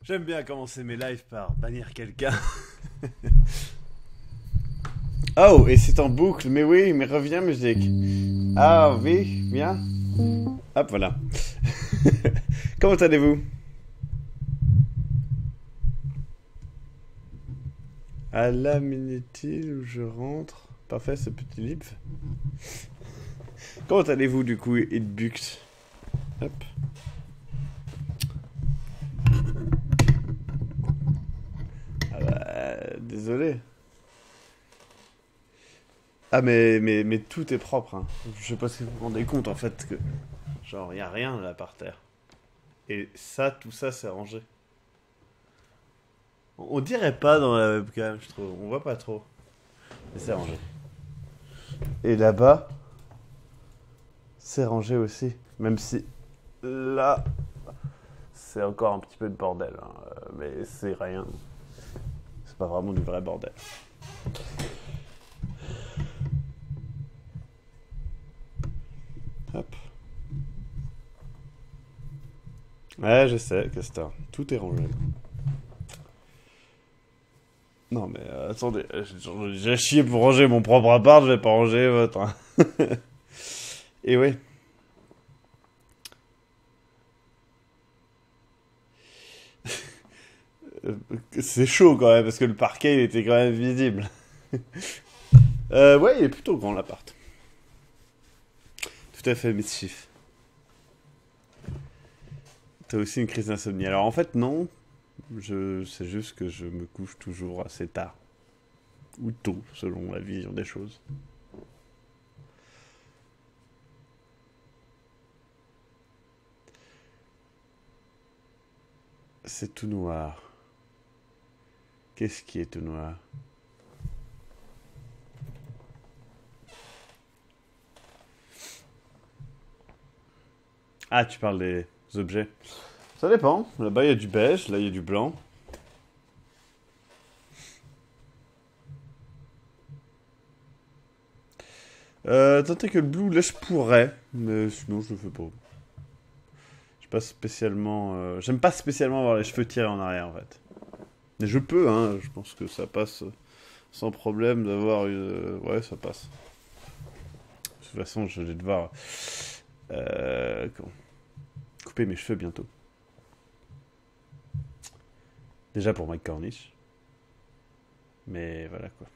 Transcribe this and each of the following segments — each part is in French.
J'aime bien commencer mes lives par bannir quelqu'un. Oh, et c'est en boucle, mais oui, mais reviens musique. Ah oui, viens. Hop, voilà. Comment allez-vous? À la minute-il où je rentre. Parfait, ce petit livre. Comment allez-vous du coup, Hitbuxt? Hop. Ah bah, désolé. Ah mais tout est propre, hein. Je sais pas si vous vous rendez compte en fait que... Genre, y a rien là par terre. Et ça, tout ça, c'est rangé. On dirait pas dans la webcam, je trouve. On voit pas trop. Mais c'est rangé. Et là-bas, c'est rangé aussi. Même si là, c'est encore un petit peu de bordel, hein. Mais c'est rien. C'est pas vraiment du vrai bordel. Hop. Ouais, je sais, Castor. Tout est rangé. Non mais attendez, j'ai chié pour ranger mon propre appart, je vais pas ranger votre, hein. Et ouais. Euh, C'est chaud quand même, parce que le parquet il était quand même visible. Ouais, il est plutôt grand l'appart. Tout à fait, mischief. T'as aussi une crise d'insomnie. Alors en fait, non. C'est juste que je me couche toujours assez tard. Ou tôt, selon la vision des choses. C'est tout noir. Qu'est-ce qui est tout noir? Ah, tu parles des objets. Ça dépend. Là-bas, il y a du beige, là, il y a du blanc. Tant que le blue, là, je pourrais. Mais sinon, je le fais pas. Je pas spécialement. J'aime pas spécialement avoir les cheveux tirés en arrière, en fait. Mais je peux, hein. Je pense que ça passe sans problème d'avoir une. Ouais, ça passe. De toute façon, je vais devoir. Comment couper mes cheveux bientôt. Déjà pour Mike Cornish. Mais voilà quoi.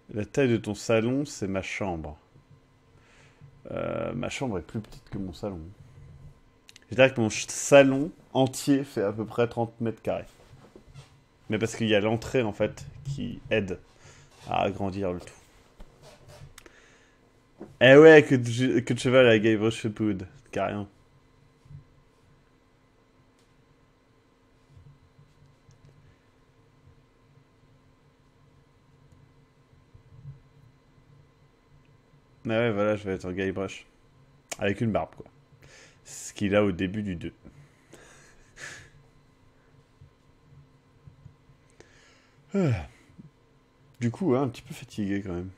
La taille de ton salon, c'est ma chambre. Ma chambre est plus petite que mon salon. Je dirais que mon salon entier fait à peu près 30 mètres carrés. Mais parce qu'il y a l'entrée en fait qui aide à agrandir le tout. Eh ouais, que de cheval à Guy Rochepoud, carrément. Ah ouais, voilà, je vais être un Guybrush. Avec une barbe, quoi. Ce qu'il a au début du 2. Du coup, ouais, un petit peu fatigué quand même.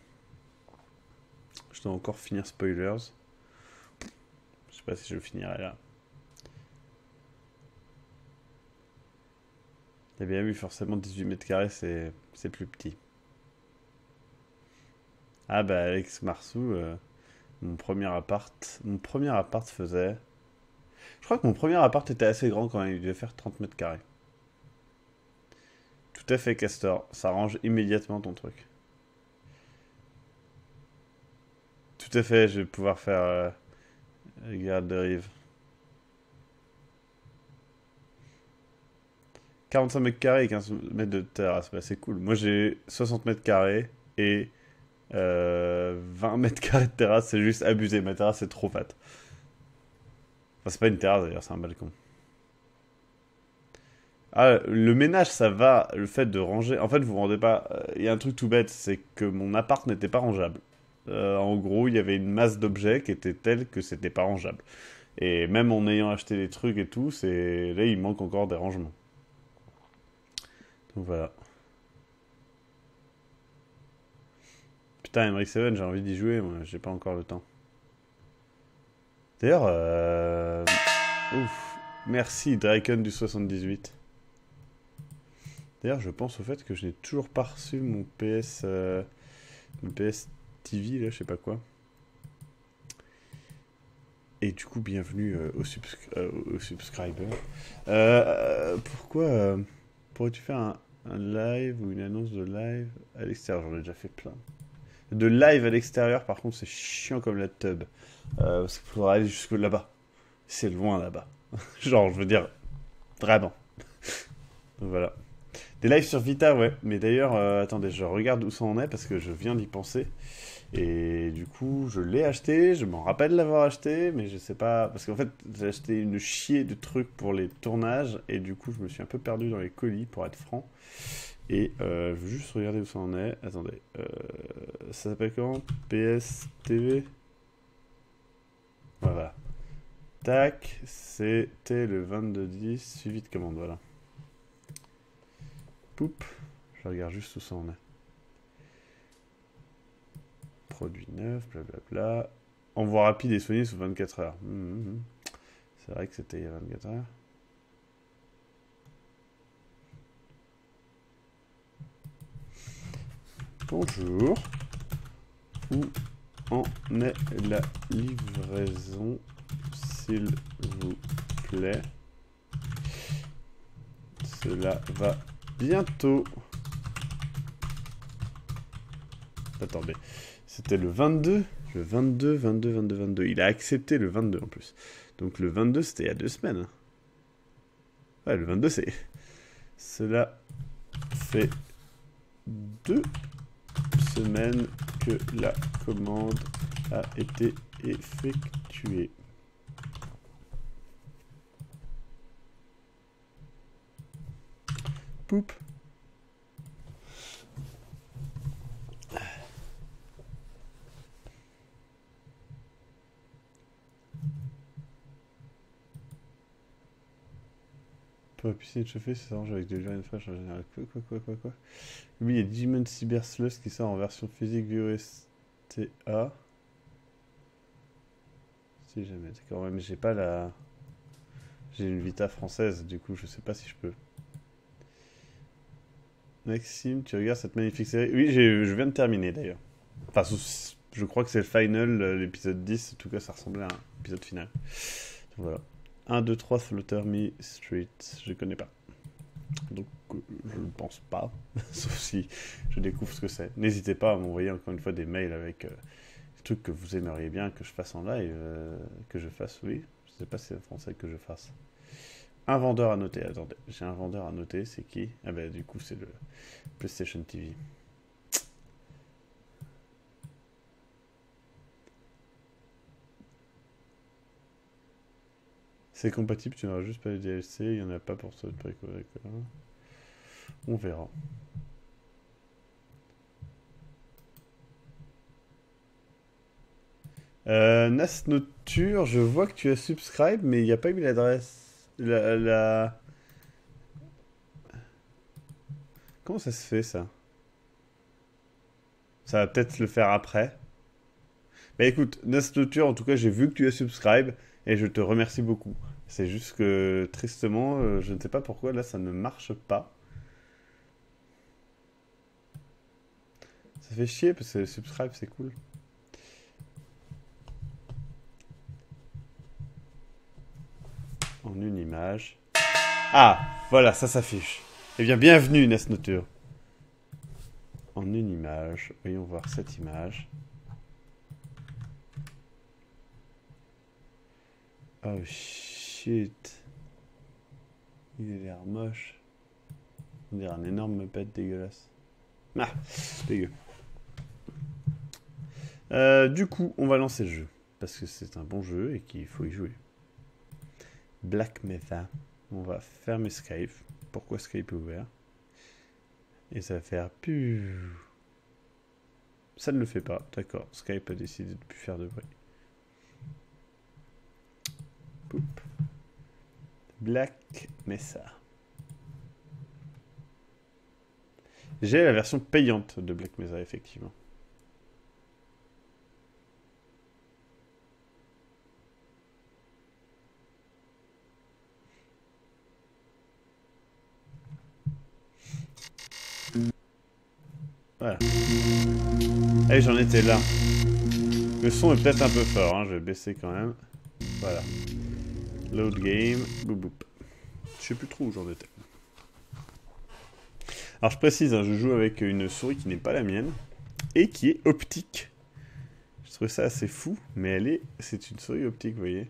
Je dois encore finir spoilers. Je sais pas si je le finirai là. T'as bien vu, forcément, 18 mètres carrés, c'est plus petit. Ah bah, Alex Marsou, mon premier appart faisait... Je crois que mon premier appart était assez grand quand même, il devait faire 30 mètres carrés. Tout à fait, Castor, ça range immédiatement ton truc. Tout à fait, je vais pouvoir faire garde de rive. 45 mètres carrés et 15 mètres de terrasse, bah c'est cool. Moi j'ai 60 mètres carrés et 20 mètres carrés de terrasse, c'est juste abusé. Ma terrasse est trop fat. Enfin, c'est pas une terrasse d'ailleurs, c'est un balcon. Ah, le ménage, ça va. Le fait de ranger. En fait, vous vous rendez pas. Il y a un truc tout bête, c'est que mon appart n'était pas rangeable. En gros, il y avait une masse d'objets qui était telle que c'était pas rangeable. Et même en ayant acheté des trucs et tout, c'est là, il manque encore des rangements. Donc voilà. Putain, MRX7, j'ai envie d'y jouer, moi, j'ai pas encore le temps. D'ailleurs, ouf, merci Draken du 78. D'ailleurs, je pense au fait que je n'ai toujours pas reçu mon PS TV, là, je sais pas quoi. Et du coup, bienvenue au subscriber. Pourrais-tu faire un live ou une annonce de live à l'extérieur? J'en ai déjà fait plein. De live à l'extérieur, par contre, c'est chiant comme la tub. Parce qu'il faudra aller jusque là-bas. C'est loin là-bas. Genre, je veux dire, vraiment. Donc voilà. Des lives sur Vita, ouais. Mais d'ailleurs, attendez, je regarde où ça en est parce que je viens d'y penser. Et du coup, je l'ai acheté, je m'en rappelle l'avoir acheté, mais je sais pas. Parce qu'en fait, j'ai acheté une chier de trucs pour les tournages, et du coup, je me suis un peu perdu dans les colis, pour être franc. Et je veux juste regarder où ça en est. Attendez. Ça s'appelle comment? PS TV? Voilà. Tac, c'était le 22/10, suivi de commande, voilà. Poup. Je regarde juste où ça en est. Produit neuf, blablabla. Envoi rapide et soigné sous 24 heures. C'est vrai que c'était il y a 24 heures. Bonjour. Où en est la livraison, s'il vous plaît? Cela va bientôt. Attendez. C'était le 22. Le 22. Il a accepté le 22 en plus. Donc le 22, c'était il y a 2 semaines. Ouais, le 22, c'est... Cela fait 2 semaines que la commande a été effectuée. Poup. Pour la piscine chauffée, ça s'arrange avec de l'urine fraîche en général. Quoi. Oui, il y a Digimon Cyber Slush qui sort en version physique VOSTA. Si jamais, d'accord. Ouais, mais j'ai pas la... J'ai une Vita française, du coup, je sais pas si je peux. Maxime, tu regardes cette magnifique série? Oui, je viens de terminer d'ailleurs. Enfin, je crois que c'est le final, l'épisode 10. En tout cas, ça ressemblait à un épisode final. Donc voilà. 1, 2, 3, Slaughter Me Street. Je connais pas. Donc, je ne pense pas. Sauf si je découvre ce que c'est. N'hésitez pas à m'envoyer encore une fois des mails avec des trucs que vous aimeriez bien que je fasse en live. Que je fasse, oui. Je sais pas si c'est en français que je fasse. Un vendeur à noter. Attendez, j'ai un vendeur à noter. C'est qui? Ah ben, du coup, c'est le PlayStation TV. C'est compatible, tu n'auras juste pas les DLC, il n'y en a pas pour ça de préco. On verra. Nasnoture, je vois que tu as subscribe, mais il n'y a pas eu l'adresse. Comment ça se fait ça? Ça va peut-être le faire après. Mais écoute, Nasnoture, en tout cas, j'ai vu que tu as subscribe et je te remercie beaucoup. C'est juste que, tristement, je ne sais pas pourquoi, là, ça ne marche pas. Ça fait chier parce que subscribe, c'est cool. En une image. Ah, voilà, ça s'affiche. Eh bien, bienvenue, Nasnoture. En une image. Voyons voir cette image. Oh shit. Il a l'air moche. On dirait un énorme pet dégueulasse. Ah, dégueu. Du coup, on va lancer le jeu. Parce que c'est un bon jeu et qu'il faut y jouer. Black Mesa. On va fermer Skype. Pourquoi Skype est ouvert? Et ça va faire... Ça ne le fait pas. D'accord. Skype a décidé de ne plus faire de bruit. Poup. Black Mesa. J'ai la version payante de Black Mesa, effectivement. Voilà. Allez, j'en étais là. Le son est peut-être un peu fort, hein, je vais baisser quand même. Voilà. Load game. Boop boop. Je sais plus trop où j'en étais. Alors je précise, hein, je joue avec une souris qui n'est pas la mienne et qui est optique. Je trouve ça assez fou, mais c'est une souris optique, vous voyez.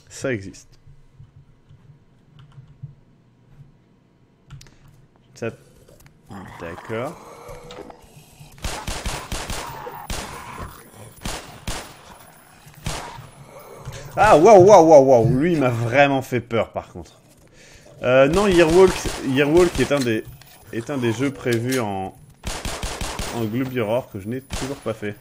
Ça existe. Ça... D'accord. Ah, waouh. Lui, il m'a vraiment fait peur, par contre. Non, Yearwalk est un des jeux prévus en Glooby Horror que je n'ai toujours pas fait.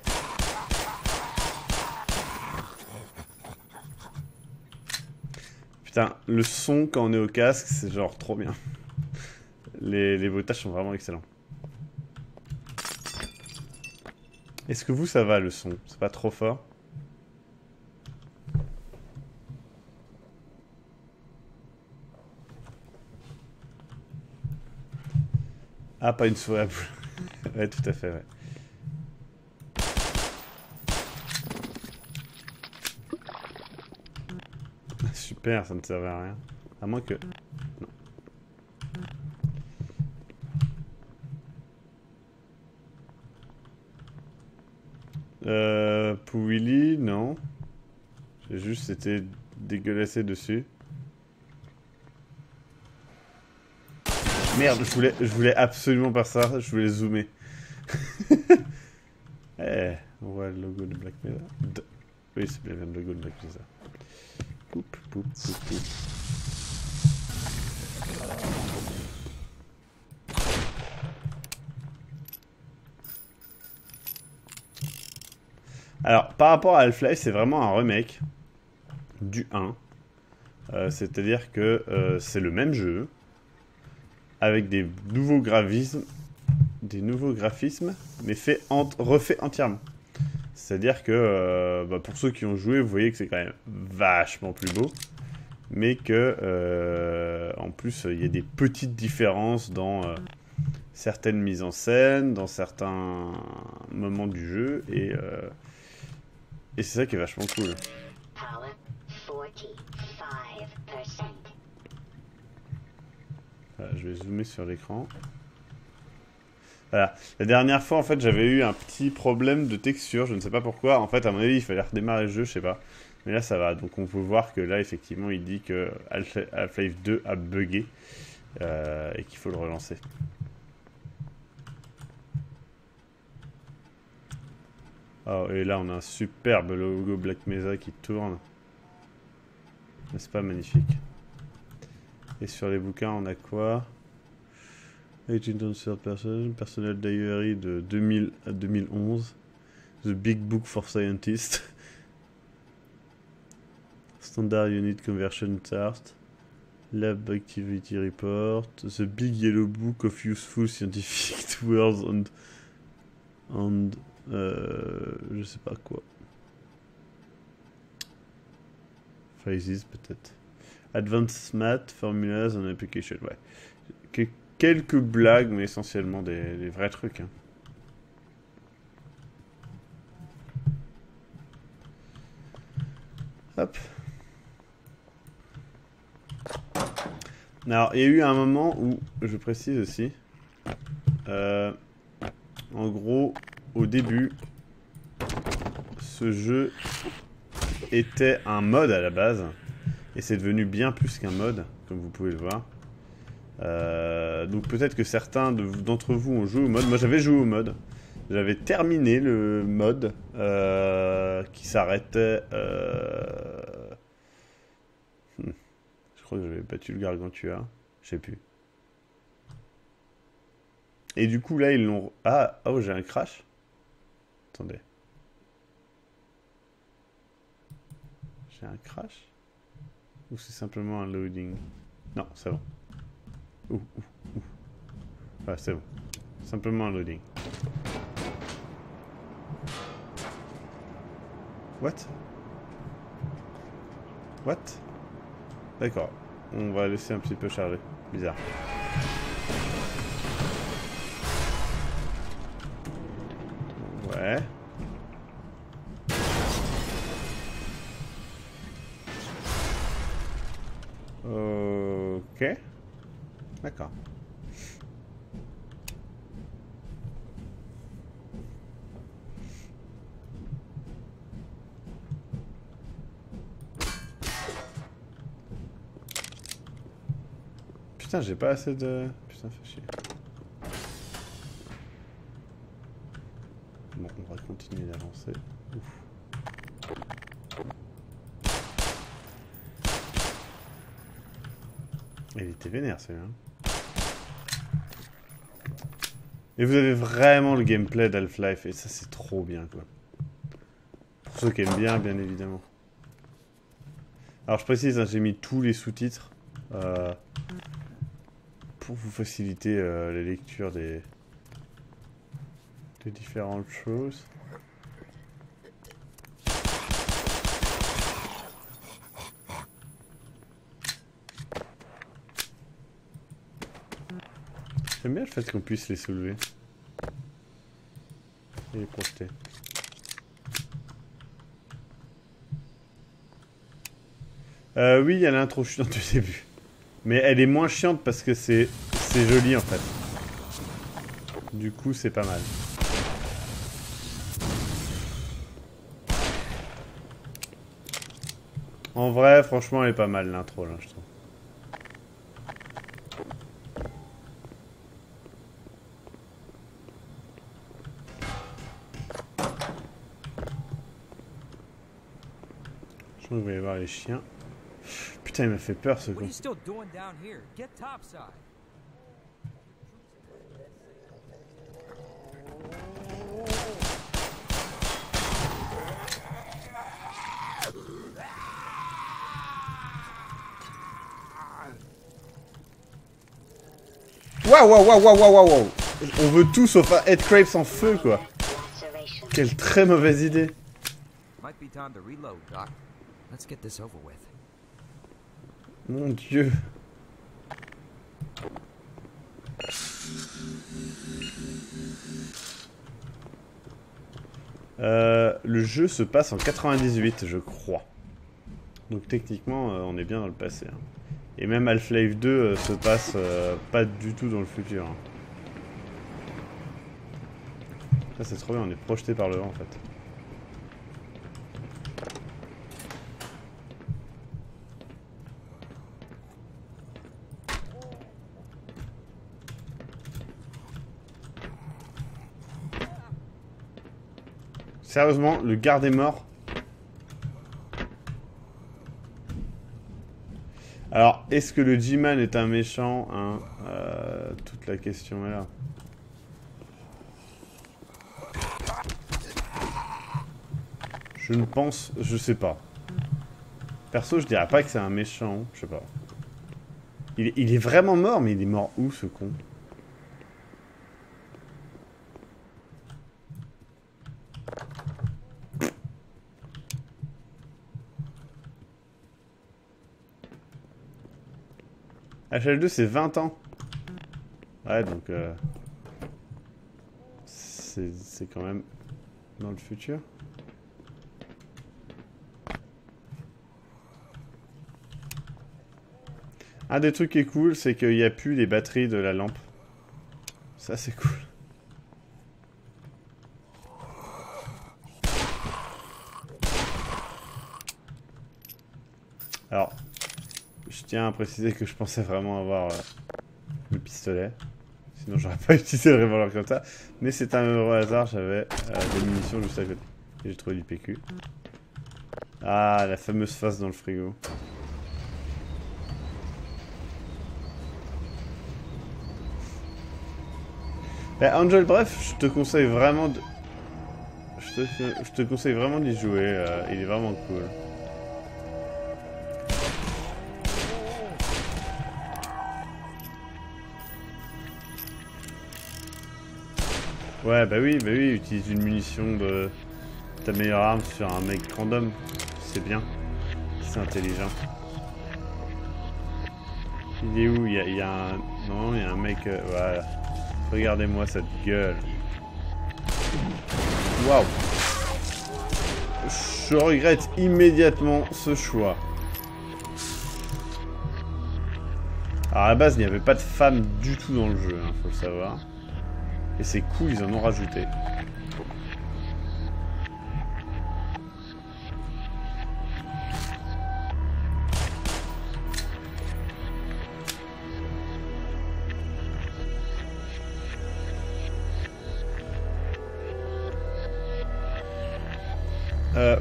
Putain, le son quand on est au casque, c'est genre trop bien. Les bruitages sont vraiment excellents. Est-ce que vous, ça va le son? C'est pas trop fort? Ah, pas une souris à boule. Ouais, tout à fait, ouais. Super, ça ne servait à rien. À moins que... Non. Pour Willy, non. J'ai juste été dégueulassé dessus. Merde, je voulais absolument pas ça, je voulais zoomer. Eh, on voit le logo de Black Mesa. Oui, c'est bien le logo de Black Mesa. Poup. Alors, par rapport à Half-Life, c'est vraiment un remake du 1. C'est-à-dire que c'est le même jeu, avec des nouveaux graphismes, mais refait entièrement. C'est-à-dire que pour ceux qui ont joué, vous voyez que c'est quand même vachement plus beau, mais que en plus il y a des petites différences dans certaines mises en scène, dans certains moments du jeu, et c'est ça qui est vachement cool. Voilà, je vais zoomer sur l'écran. Voilà. La dernière fois, en fait, j'avais eu un petit problème de texture, je ne sais pas pourquoi. En fait, à mon avis, il fallait redémarrer le jeu, je sais pas. Mais là, ça va. Donc, on peut voir que là, effectivement, il dit que Half-Life 2 a bugué et qu'il faut le relancer. Oh, et là, on a un superbe logo Black Mesa qui tourne. N'est-ce pas magnifique? Et sur les bouquins, on a quoi? 18 on third person, Personal Diary de 2000 à 2011. The Big Book for Scientists. Standard Unit Conversion Chart. Lab Activity Report. The Big Yellow Book of Useful Scientific Words and je sais pas quoi. Phrases peut-être. Advanced Math, Formulas and Application. Ouais. Quelques blagues, mais essentiellement des vrais trucs. Hein. Hop. Alors, il y a eu un moment où, je précise aussi, en gros, au début, ce jeu était un mode à la base, et c'est devenu bien plus qu'un mode, comme vous pouvez le voir. Donc peut-être que certains d'entre vous ont joué au mode. Moi j'avais joué au mode. J'avais terminé le mode qui s'arrêtait. Je crois que j'avais battu le Gargantua. Je sais plus. Et du coup là ils l'ont... Ah, oh j'ai un crash. Attendez. J'ai un crash? Ou c'est simplement un loading? Non, c'est bon. Ouh. Ouais, c'est bon. Simplement un loading. What? D'accord. On va laisser un petit peu charger. Bizarre. Ouais. Ok. D'accord. Putain, j'ai pas assez de... Putain, fais chier. Bon, on va continuer d'avancer. Ouf. Il était vénère, celui-là. Et vous avez vraiment le gameplay d'Half-Life, et ça, c'est trop bien, quoi. Pour ceux qui aiment bien, bien évidemment. Alors, je précise, hein, j'ai mis tous les sous-titres pour vous faciliter la lecture des différentes choses. J'aime bien le fait qu'on puisse les soulever. Et les projeter. Oui, il y a l'intro chiante du début. Mais elle est moins chiante parce que c'est joli en fait. Du coup, c'est pas mal. En vrai, franchement, elle est pas mal l'intro là, je trouve. Je crois qu'il va y avoir les chiens. Putain, il m'a fait peur ce con. Waouh, waouh, waouh, waouh, waouh, waouh. On veut tout sauf un Headcrabes en feu, quoi. Quelle très mauvaise idée. Mon Dieu. Le jeu se passe en 98, je crois. Donc techniquement, on est bien dans le passé. Hein. Et même Half-Life 2 se passe pas du tout dans le futur. Hein. Ça c'est trop bien, on est projeté par le vent en fait. Sérieusement, le garde est mort. Alors, est-ce que le G-Man est un méchant hein toute la question est là. Je ne pense... Je sais pas. Perso, je dirais pas que c'est un méchant. Je sais pas. Il est vraiment mort, mais il est mort où, ce con? HL2 c'est 20 ans. Ouais donc c'est quand même dans le futur. Un des trucs qui est cool c'est qu'il n'y a plus les batteries de la lampe. Ça c'est cool. Alors je tiens à préciser que je pensais vraiment avoir le pistolet. Sinon j'aurais pas utilisé le revolver comme ça. Mais c'est un heureux hasard, j'avais des munitions juste à côté. Et j'ai trouvé du PQ. Ah, la fameuse face dans le frigo. Bah, Angel, bref, je te conseille vraiment de... Je te conseille vraiment d'y jouer, il est vraiment cool. Ouais, bah oui, utilise une munition de ta meilleure arme sur un mec random. C'est bien. C'est intelligent. Il est où? Il y a un... Non, il y a un mec... Voilà. Regardez-moi cette gueule. Waouh. Je regrette immédiatement ce choix. Alors à la base, il n'y avait pas de femmes du tout dans le jeu, hein, faut le savoir. Et c'est cool, ils en ont rajouté.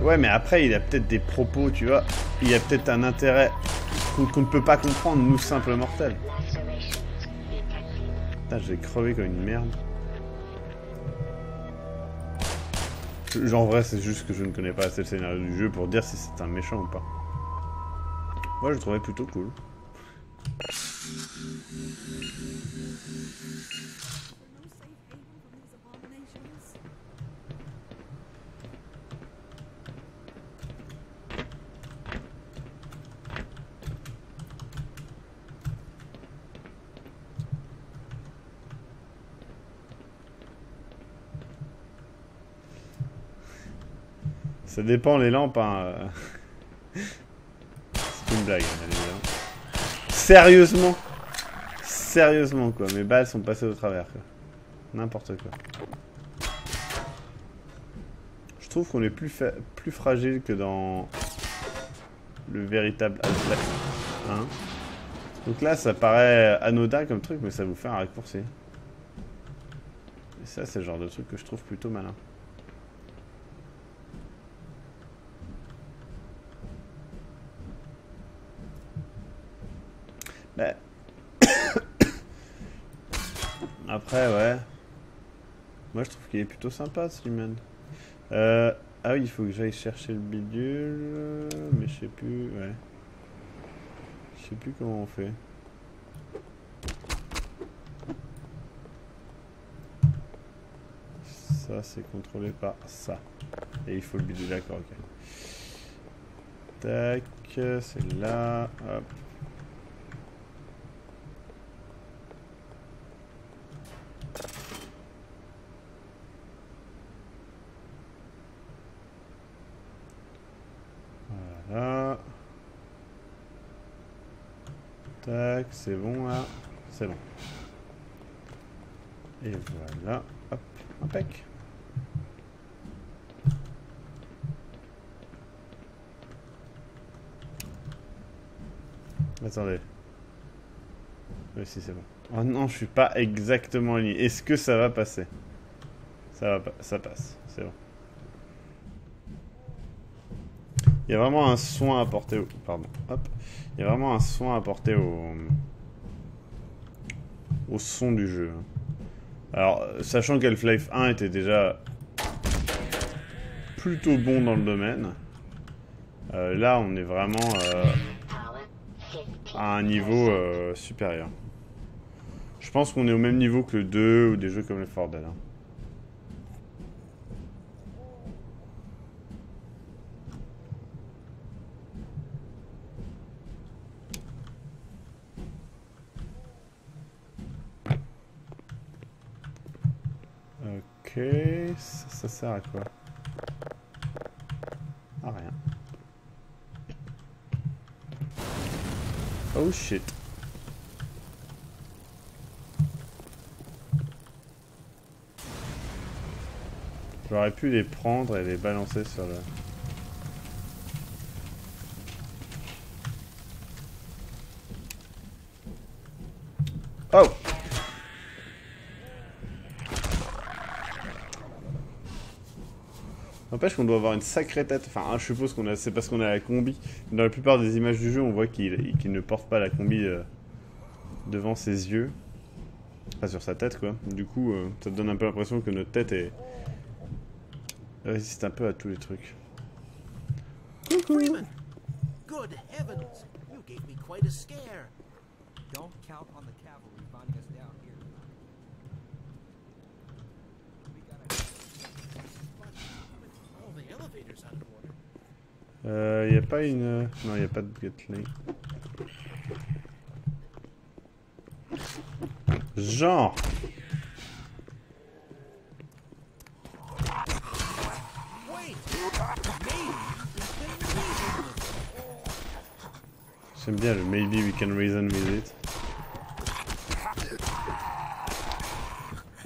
Ouais, mais après, il a peut-être des propos, tu vois. Il y a peut-être un intérêt qu'on ne peut pas comprendre, nous, simples mortels. Putain, j'ai crevé comme une merde. Genre, en vrai, c'est juste que je ne connais pas assez le scénario du jeu pour dire si c'est un méchant ou pas. Moi, je le trouvais plutôt cool. Ça dépend les lampes, hein. C'est une blague, hein, évidemment. Sérieusement? Sérieusement, quoi. Mes balles sont passées au travers, quoi. N'importe quoi. Je trouve qu'on est plus fragile que dans le véritable Half-Life 1. Donc là, ça paraît anodin comme truc, mais ça vous fait un raccourci. Et ça, c'est le genre de truc que je trouve plutôt malin. Bah. Après, ouais. Moi, je trouve qu'il est plutôt sympa, ce humain. Ah oui, il faut que j'aille chercher le bidule. Mais je sais plus, ouais. Je sais plus comment on fait. Ça, c'est contrôlé par ça. Et il faut le bidule, d'accord, ok. Tac, c'est là. Hop. Voilà. Tac, c'est bon là. C'est bon. Et voilà. Hop, impec. Attendez. Oui, si, c'est bon. Oh non, je suis pas exactement aligné. Est-ce que ça va passer? Ça va pas, ça passe. C'est bon. Il y a vraiment un soin à apporter au... Pardon. Hop. Il y a vraiment un soin à apporter au son du jeu. Alors, sachant qu'Half-Life 1 était déjà plutôt bon dans le domaine, là, on est vraiment à un niveau supérieur. Je pense qu'on est au même niveau que le 2 ou des jeux comme Left 4 Dead. Hein. Ok, ça sert à quoi? À rien. Oh shit. J'aurais pu les prendre et les balancer sur le... Oh! N'empêche qu'on doit avoir une sacrée tête. Enfin, je suppose qu'on a, c'est parce qu'on a la combi. Dans la plupart des images du jeu, on voit qu'il ne porte pas la combi devant ses yeux. Enfin, sur sa tête, quoi. Du coup, ça te donne un peu l'impression que notre tête résiste un peu à tous les trucs. Coucou! Good heavens! You gave me quite a scare. Don't count on the cavalry finding us down here. We gotta... All the elevators out of order. Y a pas une... Non, y a pas de Gatling. Genre! J'aime bien le maybe we can reason with it.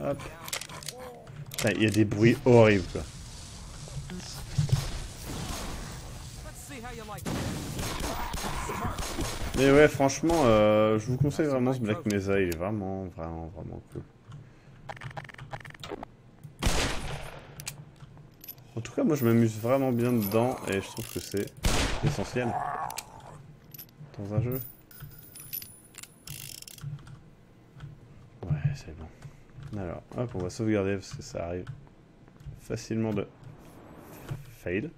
Hop. Putain, il y a des bruits horribles quoi. Let's see how you like it. Mais ouais, franchement, je vous conseille vraiment ce Black Mesa, il est vraiment cool. En tout cas, moi je m'amuse vraiment bien dedans et je trouve que c'est essentiel dans un jeu. Ouais, c'est bon. Alors, hop, on va sauvegarder parce que ça arrive facilement de fail.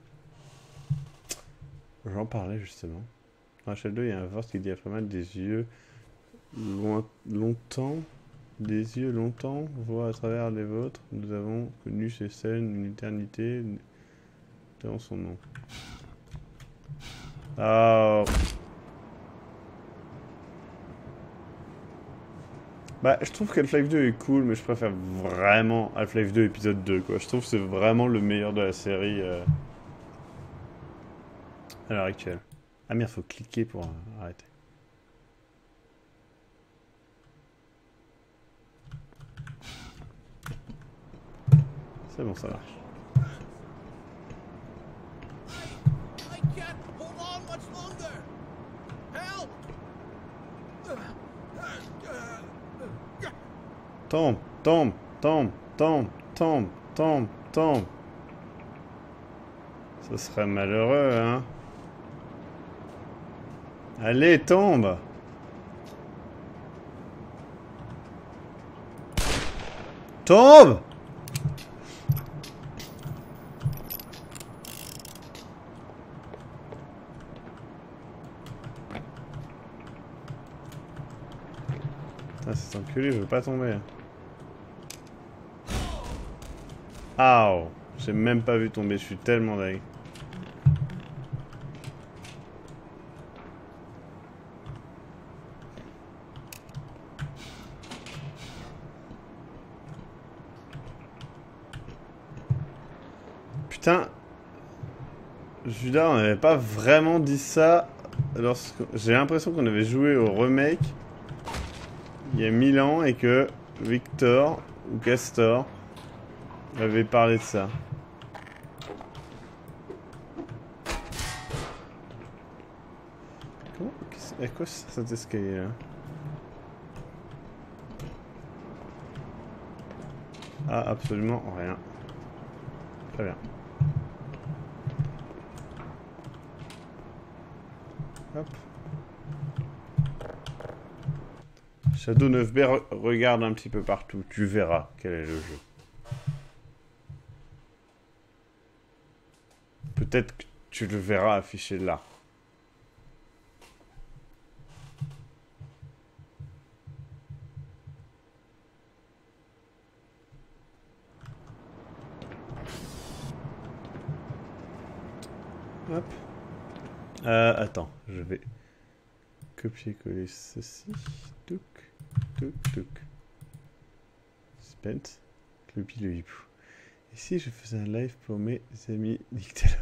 J'en parlais justement. Dans HL2, il y a un verse qui dit après mal des yeux longtemps. Des yeux longtemps, voient à travers les vôtres. Nous avons connu ces scènes une éternité dans son nom. Oh. Bah, je trouve qu'Half-Life 2 est cool, mais je préfère vraiment Half-Life 2 épisode 2, quoi. Je trouve que c'est vraiment le meilleur de la série à l'heure actuelle. Ah merde, faut cliquer pour arrêter. C'est bon, ça marche. I can't hold on much longer. Help! Tombe, tombe, tombe, tombe, tombe, tombe, tombe. Ce serait malheureux, hein. Allez, tombe. Tombe. Putain, c'est enculé, je veux pas tomber. Aouh. J'ai même pas vu tomber, je suis tellement dingue. Putain, Judas, on n'avait pas vraiment dit ça lorsque... J'ai l'impression qu'on avait joué au remake il y a 1000 ans et que Victor ou Castor avait parlé de ça. Comment... À quoi ça sert cet escalier là? Ah, absolument rien. Très bien. Hop. Shadow 9B, regarde un petit peu partout, tu verras quel est le jeu. Peut-être que tu le verras affiché là. Hop. Attends, je vais copier-coller ceci. Touc, touc, touc. Spent. Clopie le hibou. Et si je faisais un live pour mes amis Nictelope?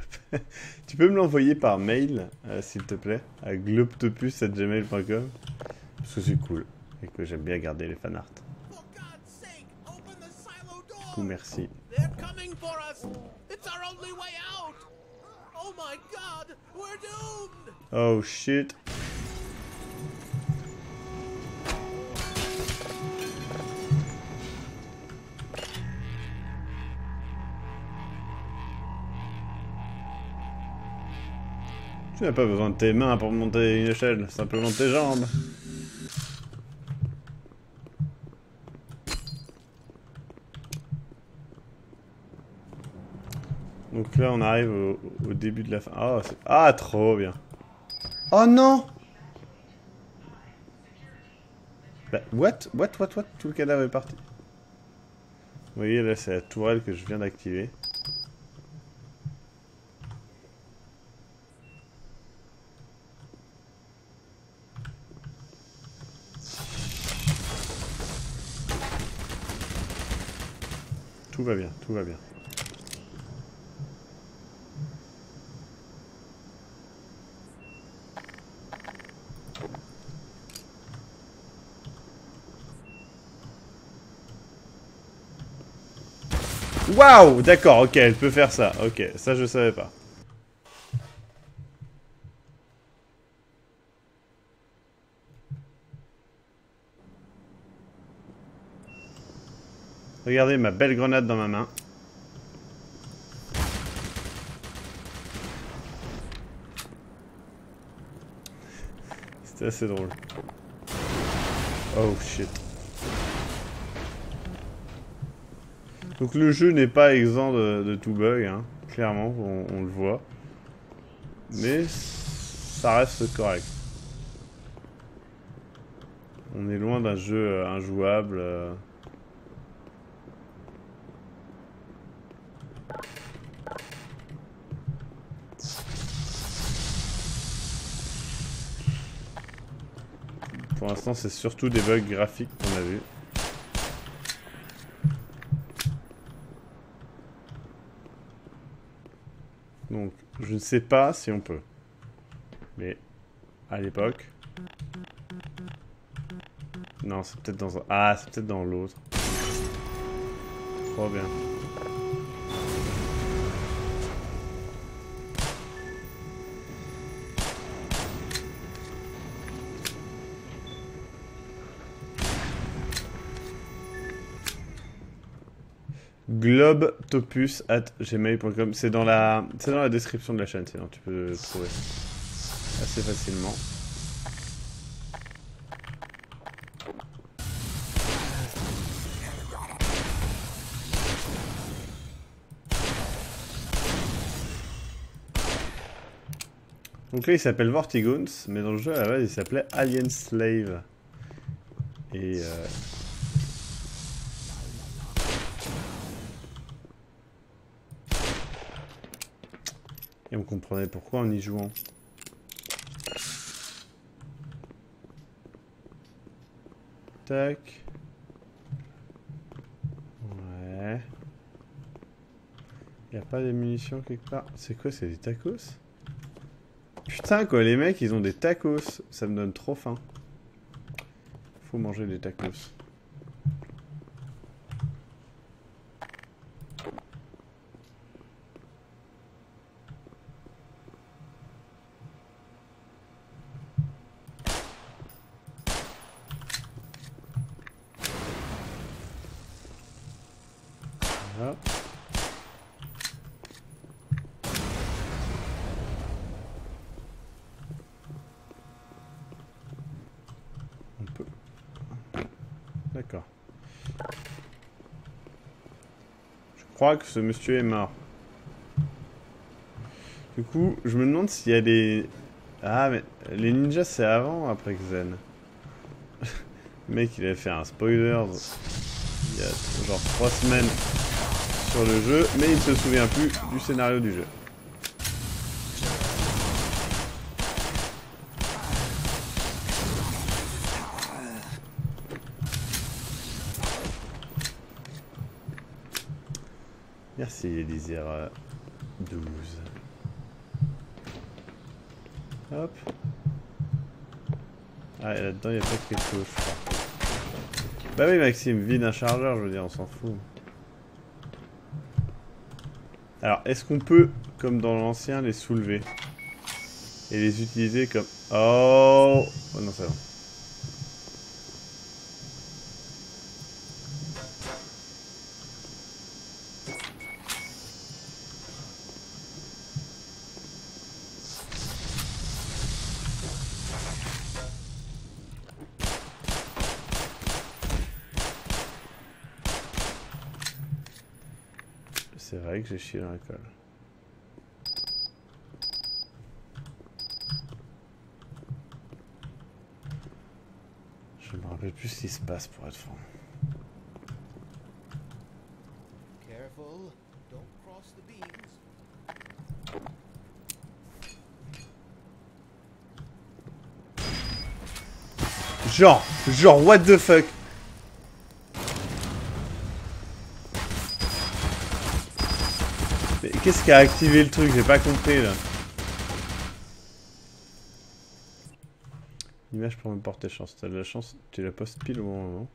Tu peux me l'envoyer par mail, s'il te plaît, à globtopus@gmail.com. Parce que c'est cool. Et que j'aime bien garder les fanarts. For God's sake, open the silo door. Du coup, merci. They're coming for us. It's our only way out. Oh my God, we're doomed. Oh shit. Tu n'as pas besoin de tes mains pour monter une échelle, simplement tes jambes. Donc là, on arrive au début de la fin. Oh, ah, trop bien. Oh non! Bah, what? Tout le cadavre est parti. Vous voyez, là, c'est la tourelle que je viens d'activer. Tout va bien, tout va bien. Waouh, d'accord, ok, elle peut faire ça. Ok, ça je savais pas. Regardez ma belle grenade dans ma main. C'était assez drôle. Oh shit. Donc le jeu n'est pas exempt de tout bug, hein. Clairement, on le voit. Mais ça reste correct. On est loin d'un jeu injouable. Pour l'instant, c'est surtout des bugs graphiques qu'on a vus. Donc, je ne sais pas si on peut. Mais, à l'époque... Non, c'est peut-être dans un... Ah, c'est peut-être dans l'autre. Trop bien. globtopus@gmail.com. C'est dans la description de la chaîne, sinon tu peux le trouver assez facilement. Donc là il s'appelle Vortigons, mais dans le jeu à la base il s'appelait Alien Slave. Et on comprenait pourquoi en y jouant. Tac. Ouais. Y a pas des munitions quelque part? C'est quoi, c'est des tacos? Putain quoi, les mecs ils ont des tacos. Ça me donne trop faim. Faut manger des tacos. Voilà. On peut. D'accord. Je crois que ce monsieur est mort. Du coup, je me demande s'il y a des... Ah, mais les ninjas, c'est avant ou après Xen? Le mec, il avait fait un spoiler il y a genre 3 semaines sur le jeu, mais il ne se souvient plus du scénario du jeu. Merci, Elisir 12. Hop. Ah, et là-dedans, il n'y a pas quelque chose, je crois. Bah oui, Maxime, vide un chargeur, je veux dire, on s'en fout. Alors, est-ce qu'on peut, comme dans l'ancien, les soulever? Et les utiliser comme... Oh, oh non, c'est bon. C'est vrai que j'ai chié dans la colle. Je me rappelle plus ce qui se passe pour être franc. Careful, don't cross the beams. Genre, what the fuck? Mais qu'est-ce qui a activé le truc? J'ai pas compris là. L'image pour me porter chance. T'as de la chance, tu la postes pile au bon moment.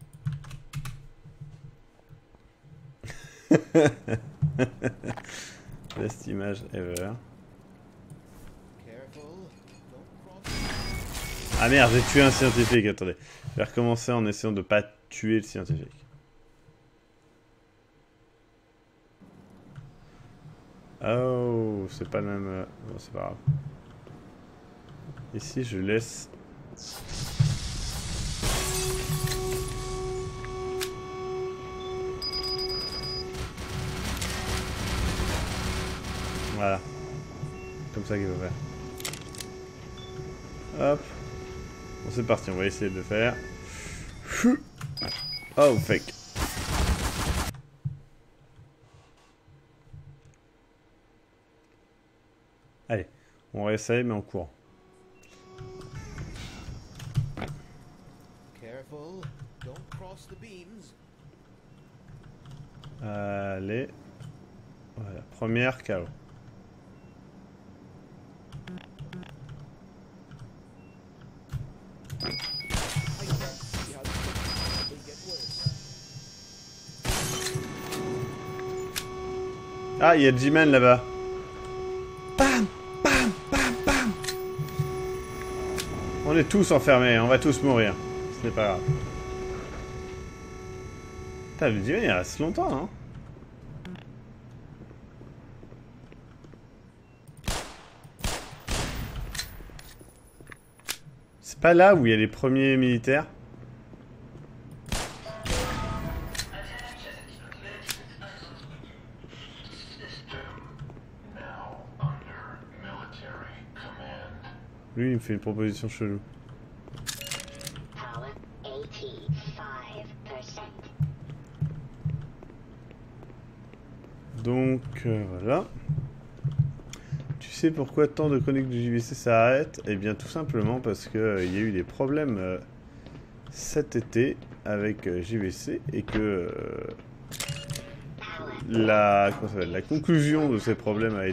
Best image ever. Ah merde, j'ai tué un scientifique, attendez. Je vais recommencer en essayant de pas tuer le scientifique. Oh, c'est pas le même... Bon, c'est pas grave. Ici, je laisse... Voilà. Comme ça qu'il faut faire. Hop. Bon, c'est parti, on va essayer de le faire. Oh, fake. Allez, on réessaye, mais en courant. Careful, don't cross the beams. Allez. Voilà, première KO. Ah, il y a G-Man là-bas. Bam, bam, bam, bam. On est tous enfermés, on va tous mourir. Ce n'est pas grave. Putain, le G-Man il reste longtemps, hein. C'est pas là où il y a les premiers militaires? Lui, il me fait une proposition chelou. Donc, voilà. Tu sais pourquoi tant de chroniques de JVC s'arrêtent? Eh bien, tout simplement parce que il y a eu des problèmes cet été avec JVC et que la conclusion de ces problèmes a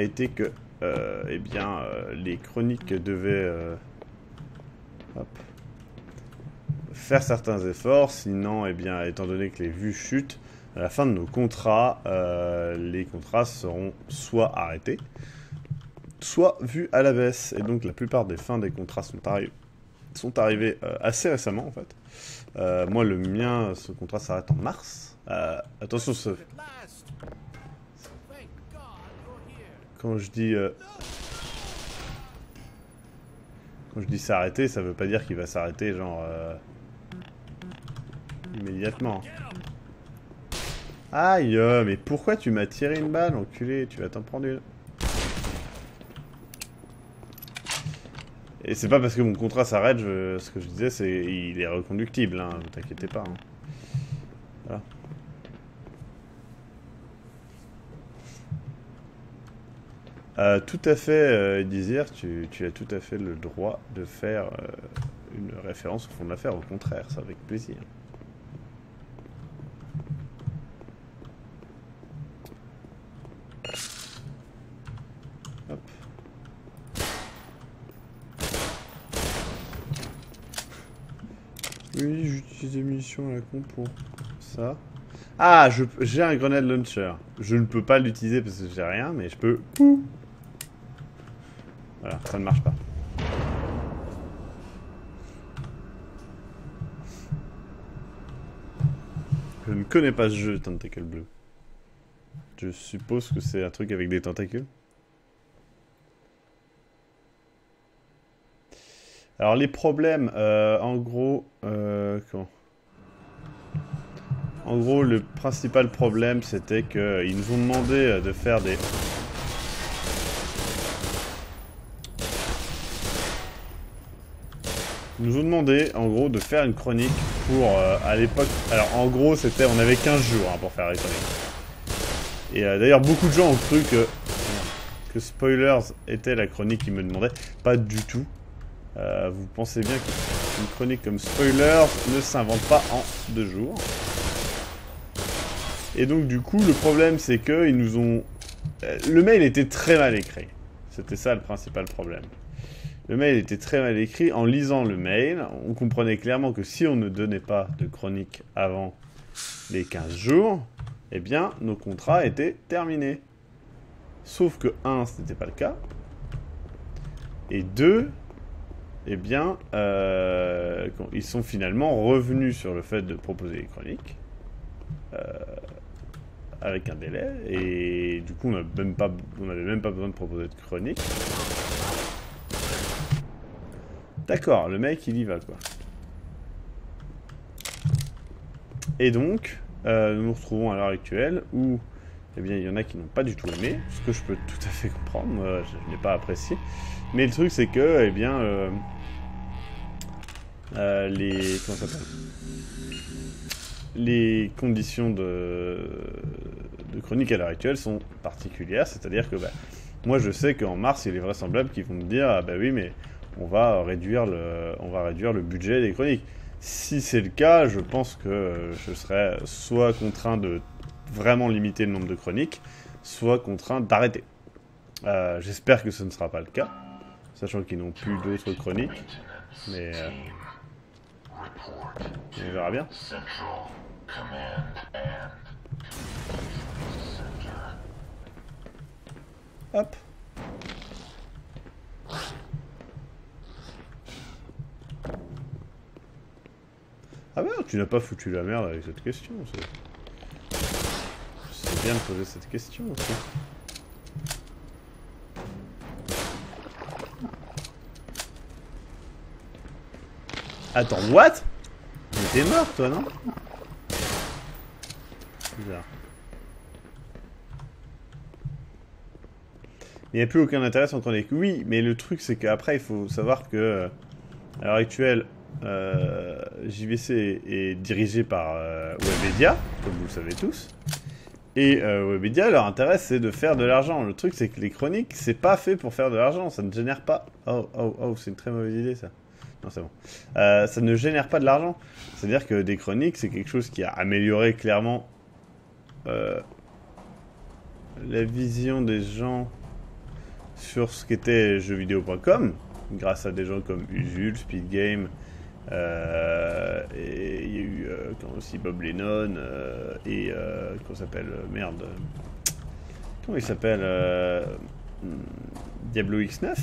été que eh bien, les chroniques devaient faire certains efforts, sinon, eh bien, étant donné que les vues chutent, à la fin de nos contrats, les contrats seront soit arrêtés, soit vus à la baisse. Et donc, la plupart des fins des contrats sont arrivées assez récemment, en fait. Moi, le mien, ce contrat s'arrête en mars. Attention, quand je dis s'arrêter, ça veut pas dire qu'il va s'arrêter genre immédiatement. Aïe, mais pourquoi tu m'as tiré une balle, enculé? Tu vas t'en prendre une. Et c'est pas parce que mon contrat s'arrête, ce que je disais, c'est il est reconductible, hein, ne t'inquiétez pas. Hein. Voilà. Tout à fait, Dizir, tu as tout à fait le droit de faire une référence au fond de l'affaire, au contraire, c'est avec plaisir. Hop. Oui, j'utilise des munitions à la con pour ça. Ah, j'ai un grenade launcher. Je ne peux pas l'utiliser parce que j'ai rien, mais je peux... Voilà, ça ne marche pas. Je ne connais pas ce jeu, Tentacle Blue. Je suppose que c'est un truc avec des tentacules. Alors les problèmes, en gros... comment ? En gros, le principal problème, c'était qu'ils nous ont demandé de faire des... Ils nous ont demandé, en gros, de faire une chronique pour, à l'époque... Alors, en gros, c'était... On avait 15 jours hein, pour faire la chronique. Et d'ailleurs, beaucoup de gens ont cru que Spoilers était la chronique qu'ils me demandaient. Pas du tout. Vous pensez bien qu'une chronique comme Spoilers ne s'invente pas en 2 jours. Et donc, du coup, le problème, c'est qu'ils nous ont... Le mail était très mal écrit. C'était ça le principal problème. Le mail était très mal écrit. En lisant le mail, on comprenait clairement que si on ne donnait pas de chronique avant les 15 jours, eh bien, nos contrats étaient terminés. Sauf que, 1, ce n'était pas le cas. Et 2, eh bien, ils sont finalement revenus sur le fait de proposer les chroniques. Avec un délai. Et du coup, on n'avait même pas besoin de proposer de chronique. D'accord, le mec, il y va, quoi. Et donc, nous nous retrouvons à l'heure actuelle où, eh bien, il y en a qui n'ont pas du tout aimé, ce que je peux tout à fait comprendre, moi, je n'ai pas apprécié. Mais le truc, c'est que, eh bien, comment ça s'appelle ? Les conditions de chronique à l'heure actuelle sont particulières, c'est-à-dire que, moi, je sais qu'en mars, il est vraisemblable qu'ils vont me dire, ah bah oui, mais on va réduire le budget des chroniques. Si c'est le cas, je pense que je serai soit contraint de vraiment limiter le nombre de chroniques, soit contraint d'arrêter. J'espère que ce ne sera pas le cas, sachant qu'ils n'ont plus d'autres chroniques, mais on verra bien. Hop. Ah merde, tu n'as pas foutu la merde avec cette question. C'est bien de poser cette question aussi. Attends, what? Mais t'es mort, toi, non? Bizarre. Il n'y a plus aucun intérêt sans chronique. Oui, mais le truc, c'est qu'après, il faut savoir que, à l'heure actuelle, JVC est dirigé par Webedia, comme vous le savez tous. Et Webedia, leur intérêt, c'est de faire de l'argent. Le truc, c'est que les chroniques, c'est pas fait pour faire de l'argent. Ça ne génère pas... Oh, c'est une très mauvaise idée, ça. Non, c'est bon. Ça ne génère pas de l'argent. C'est-à-dire que des chroniques, c'est quelque chose qui a amélioré clairement la vision des gens sur ce qu'était jeuxvideo.com, grâce à des gens comme Usul, Speedgame, et il y a eu aussi Bob Lennon, et comment s'appelle, merde, comment il s'appelle, Diablo X9.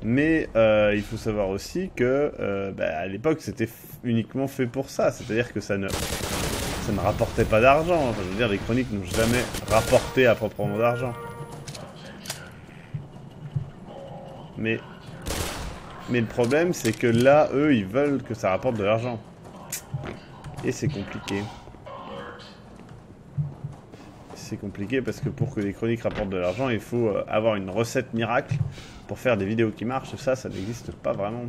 Mais il faut savoir aussi que à l'époque c'était uniquement fait pour ça, c'est-à-dire que ça ne rapportait pas d'argent. Enfin, je veux dire, les chroniques n'ont jamais rapporté à proprement d'argent. Mais le problème, c'est que là, eux, ils veulent que ça rapporte de l'argent. Et c'est compliqué. C'est compliqué parce que pour que les chroniques rapportent de l'argent, il faut avoir une recette miracle pour faire des vidéos qui marchent. Et ça n'existe pas vraiment.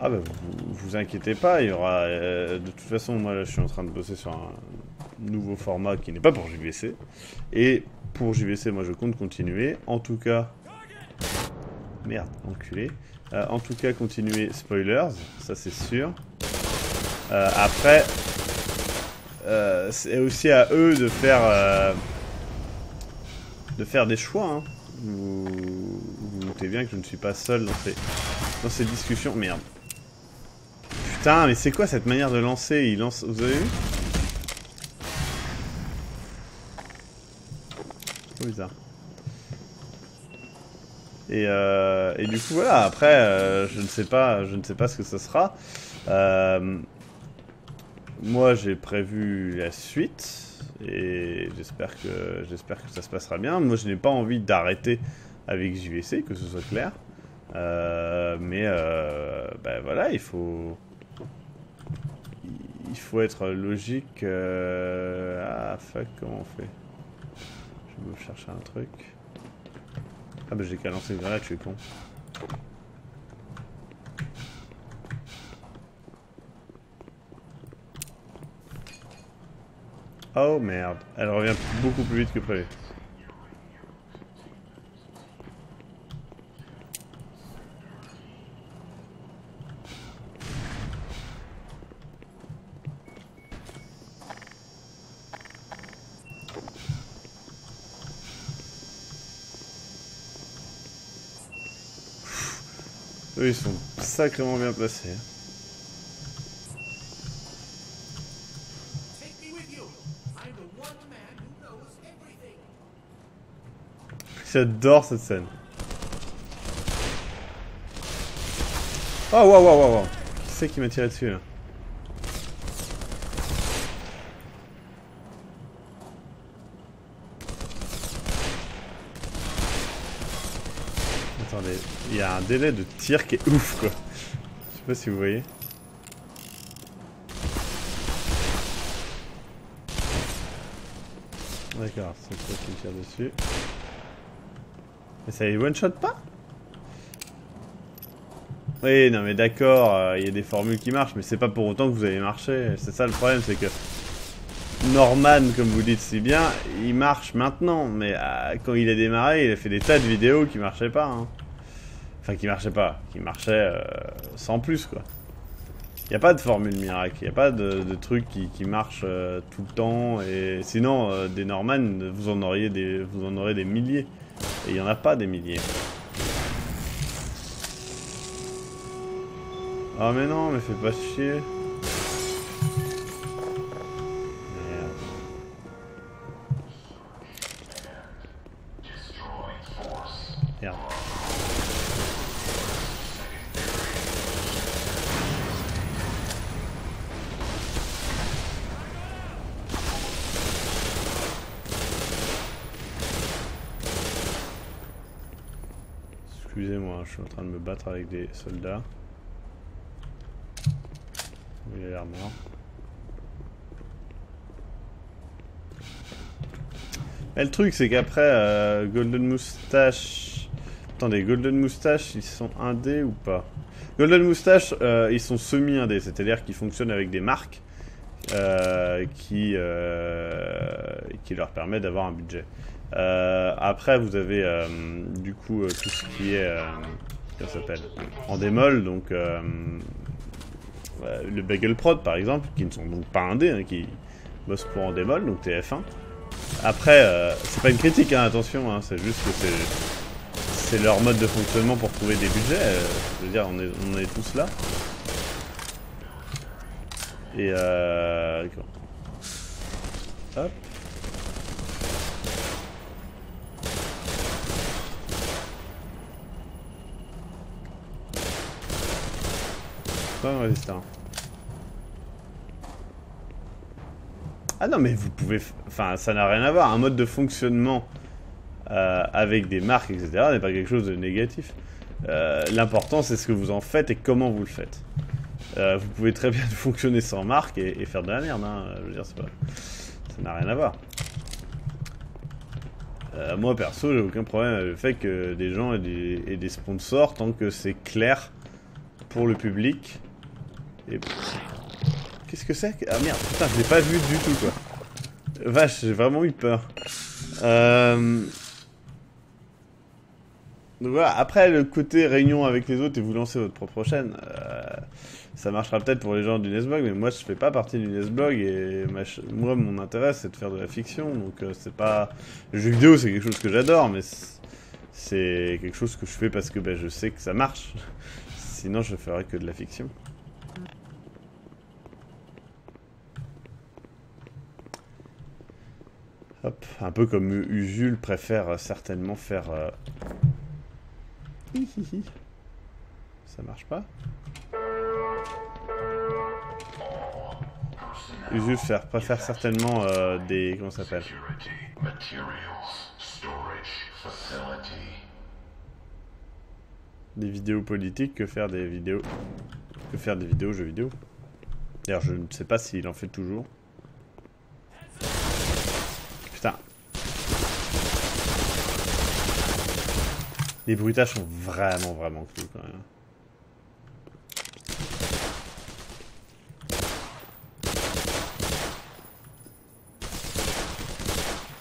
Ah bah vous inquiétez pas, il y aura... de toute façon, moi là, je suis en train de bosser sur un nouveau format qui n'est pas pour JVC. Et pour JVC, moi je compte continuer. En tout cas... Merde, enculé. En tout cas, continuer spoilers, ça c'est sûr. Après, c'est aussi à eux de faire des choix. Hein. Vous notez bien que je ne suis pas seul dans ces discussions. Merde. Putain, mais c'est quoi cette manière de lancer? Il lance... Vous avez vu? C'est bizarre. Et du coup voilà, après je ne sais pas ce que ça sera. Moi j'ai prévu la suite et j'espère que ça se passera bien. Moi je n'ai pas envie d'arrêter avec JVC, que ce soit clair. Mais voilà, il faut être logique. Ah fuck, comment on fait? Je vais me chercher un truc. Ah bah j'ai qu'à lancer une grenade, je suis con. Oh merde, elle revient beaucoup plus vite que prévu. Eux, ils sont sacrément bien placés. Take me with you. I'm the one man who knows everything. J'adore cette scène. Oh, waouh, waouh, waouh, waouh. Qui c'est qui m'a tiré dessus, là? Attendez, il y a un délai de tir qui est ouf, quoi. Je sais pas si vous voyez. D'accord, c'est toi qui me tire dessus. Mais ça les one-shot pas? Oui, non mais d'accord, il y a des formules qui marchent, mais c'est pas pour autant que vous allez marcher. C'est ça le problème, c'est que Norman, comme vous dites si bien, il marche maintenant, mais quand il a démarré, il a fait des tas de vidéos qui marchaient pas. Hein. Enfin, qui marchaient pas, qui marchaient sans plus, quoi. Il n'y a pas de formule miracle, il n'y a pas de truc qui marche tout le temps, et sinon, des Norman, vous en aurez des milliers, et il n'y en a pas des milliers. Oh mais non, mais fais pas chier. Merde. Merde. Excusez-moi, je suis en train de me battre avec des soldats. Il a l'air mort. Et le truc, c'est qu'après, Golden Moustache... Attendez, Golden Moustache, ils sont indés ou pas? Golden Moustache, ils sont semi-indés, c'est-à-dire qu'ils fonctionnent avec des marques qui leur permettent d'avoir un budget. Après, vous avez du coup tout ce qui est... comment ça s'appelle? En démol, donc... le Bagel Prod par exemple, qui ne sont donc pas indés, hein, qui bossent pour Endemol, donc TF1. Après, c'est pas une critique, hein, attention, hein, c'est juste que c'est leur mode de fonctionnement pour trouver des budgets. Je veux dire, on est tous là. Et hop. Pas résistant. Ah non, mais vous pouvez... Enfin, ça n'a rien à voir. Un mode de fonctionnement avec des marques, etc. n'est pas quelque chose de négatif. L'important, c'est ce que vous en faites et comment vous le faites. Vous pouvez très bien fonctionner sans marque et faire de la merde. Hein. Je veux dire, c'est pas... ça n'a rien à voir. Moi, perso, j'ai aucun problème avec le fait que des gens aient des sponsors tant que c'est clair pour le public. Et... Qu'est-ce que c'est? Ah merde, putain, je l'ai pas vu du tout, quoi. Vache, j'ai vraiment eu peur. Donc voilà, après le côté réunion avec les autres et vous lancez votre propre chaîne, ça marchera peut-être pour les gens du Nesblog, mais moi je fais pas partie du Nesblog et moi mon intérêt c'est de faire de la fiction, donc c'est pas... Le jeu vidéo c'est quelque chose que j'adore, mais c'est quelque chose que je fais parce que ben, je sais que ça marche, sinon je ferais que de la fiction. Hop, un peu comme Usul préfère certainement faire... Ça marche pas. Usul préfère certainement des... Comment ça s'appelle? Des vidéos politiques que faire des vidéos... jeux vidéo. D'ailleurs, je ne sais pas s'il en fait toujours. Putain. Les bruitages sont vraiment cool quand même.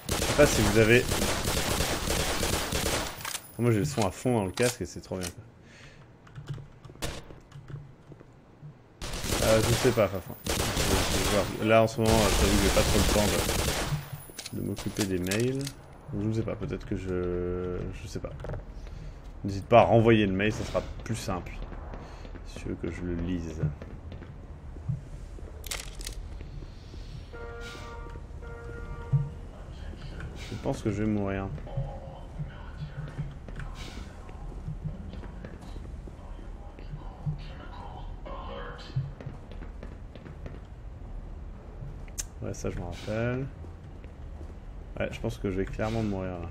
Je sais pas si vous avez... Moi j'ai le son à fond dans le casque et c'est trop bien. Je sais pas, Fafin. Là en ce moment, j'avoue que j'ai pas trop le temps de m'occuper des mails. Je ne sais pas, peut-être que je sais pas. N'hésite pas à renvoyer le mail, ça sera plus simple. Si tu veux que je le lise. Je pense que je vais mourir. Ouais, ça je me rappelle. Ouais, je pense que je vais clairement mourir là.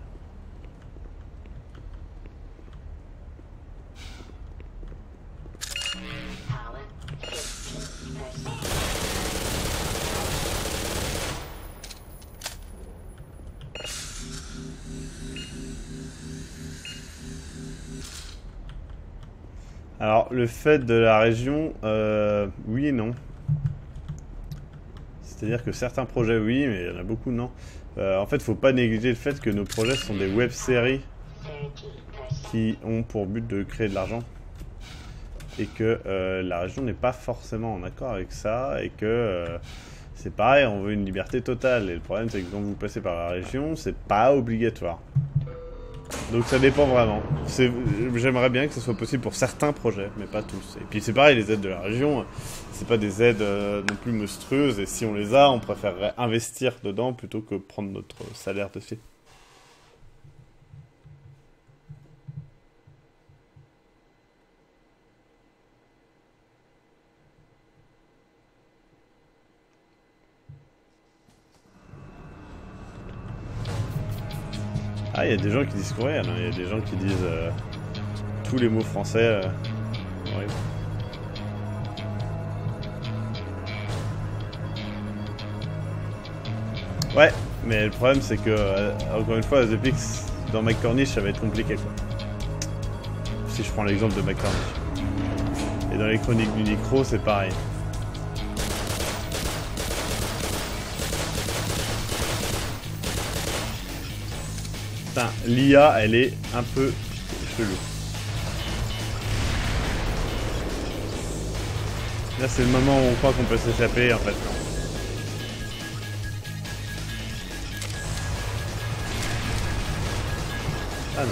Alors, le fait de la région, oui et non. C'est-à-dire que certains projets, oui, mais il y en a beaucoup, non. En fait, faut pas négliger le fait que nos projets sont des web-séries qui ont pour but de créer de l'argent. Et que la région n'est pas forcément en accord avec ça. Et que c'est pareil, on veut une liberté totale. Et le problème, c'est que quand vous passez par la région, c'est pas obligatoire. Donc ça dépend vraiment. J'aimerais bien que ce soit possible pour certains projets, mais pas tous. Et puis c'est pareil, les aides de la région, c'est pas des aides non plus monstrueuses. Et si on les a, on préférerait investir dedans plutôt que prendre notre salaire dessus. Ah, il y a des gens qui disent courriel, hein. Il y a des gens qui disent tous les mots français. Ouais. Ouais, mais le problème c'est que, encore une fois, The Pix, dans McCormick, ça va être compliqué quoi. Si je prends l'exemple de McCormick. Et dans les chroniques du Necro, c'est pareil. Putain, l'IA, elle est un peu chelou. Là, c'est le moment où on croit qu'on peut s'échapper, en fait, non. Ah non.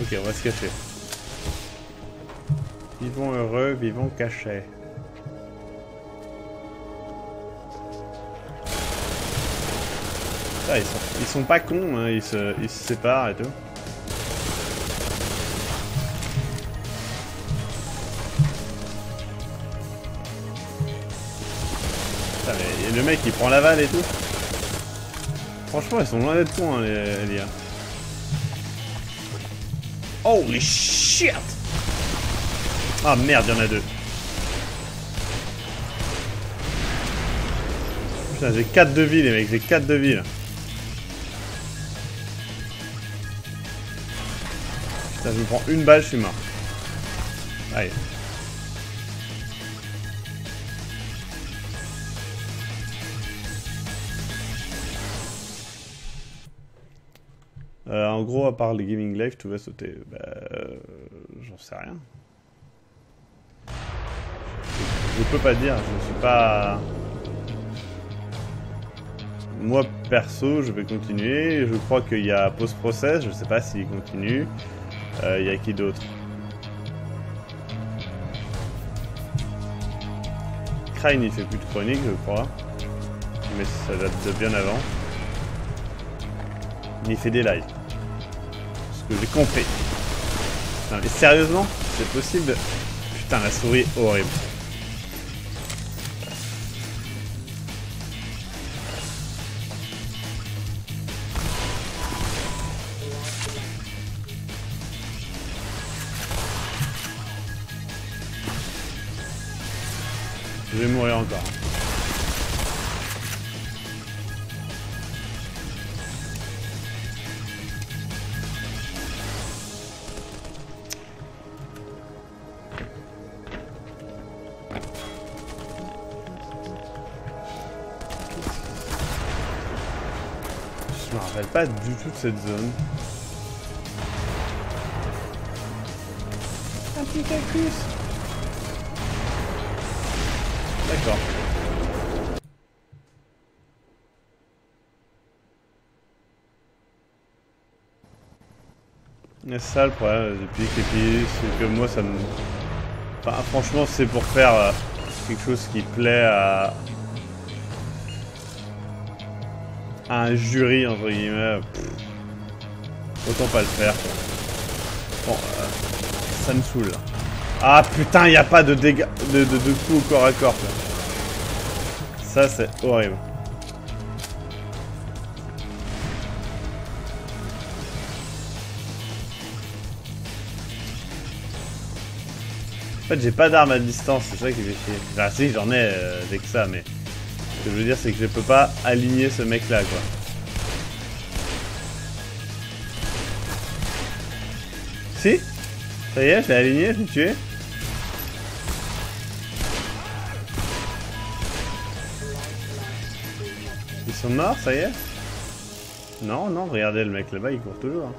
Ok, on va se cacher. Vivons heureux, vivons cachés. Ah, ils sont pas cons, hein, ils se séparent et tout. Putain, mais le mec il prend l'aval et tout. Franchement, ils sont loin d'être cons, hein, les IA. Holy shit! Ah merde, il y en a deux. Putain, j'ai 4 de vie, les mecs, j'ai 4 de vie là. Putain, je me prends une balle, je suis mort. Allez. En gros, à part les gaming live, tout va sauter. Bah, j'en sais rien. Je peux pas dire, je suis pas... Moi, perso, je vais continuer. Je crois qu'il y a post-process, je sais pas s'il continue. Il y a qui d'autre? Crane, il fait plus de chronique, je crois. Mais ça date de bien avant. Il fait des lives. Ce que j'ai compris. Putain, mais sérieusement? C'est possible? Putain, la souris est horrible. Je vais mourir encore. Je me rappelle pas du tout de cette zone. Un petit cactus. D'accord. C'est ça le problème des pics, et puis c'est que moi ça me... Enfin, franchement, c'est pour faire quelque chose qui plaît à un jury, entre guillemets. Autant pas le faire, quoi. Bon, ça me saoule. Ah putain, y a pas de dégâts, de coups au corps à corps, quoi. Ça, c'est horrible. En fait, j'ai pas d'arme à distance, c'est ça qui fait chier. Enfin, si, j'en ai avec ça, mais ce que je veux dire, c'est que je peux pas aligner ce mec-là, quoi. Si? Ça y est, je l'ai aligné, je l'ai tué. Ils sont morts, ça y est? Non, non, regardez, le mec là-bas, il court toujours.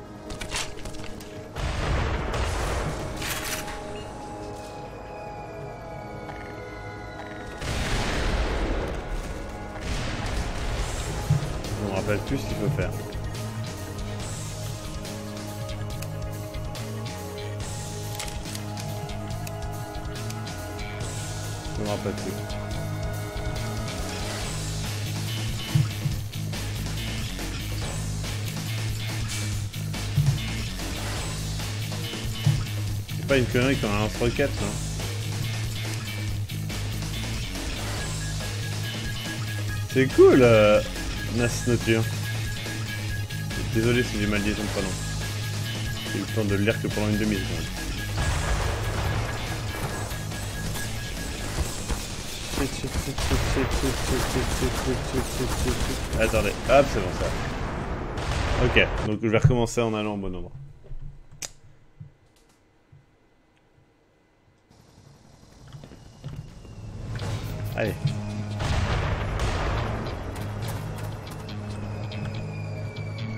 Je me rappelle plus ce qu'il faut faire. Je me rappelle plus. C'est pas une connerie comme un lance-roquette, non? C'est cool, Nasnoture. Désolé si j'ai mal dit ton prénom. J'ai eu le temps de le lire que pendant une demi-seconde. Attendez, hop, c'est bon ça. Ok, donc je vais recommencer en allant au bon endroit. Allez.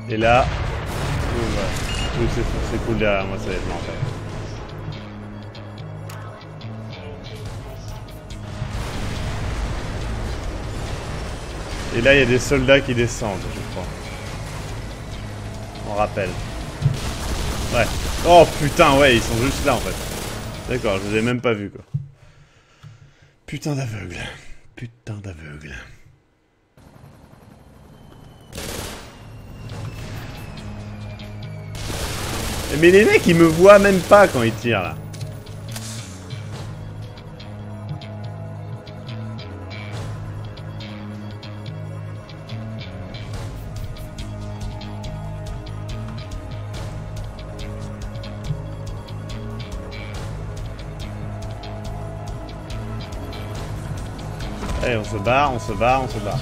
Et là... voilà. Oui, c'est cool derrière moi, ça va être l'enfer. Et là, il y a des soldats qui descendent, je crois. On rappelle. Ouais. Oh putain, ouais, ils sont juste là en fait. D'accord, je les ai même pas vus, quoi. Putain d'aveugle. Putain d'aveugle. Mais les mecs, ils me voient même pas quand ils tirent, là. Allez, on se barre, on se barre, on se barre.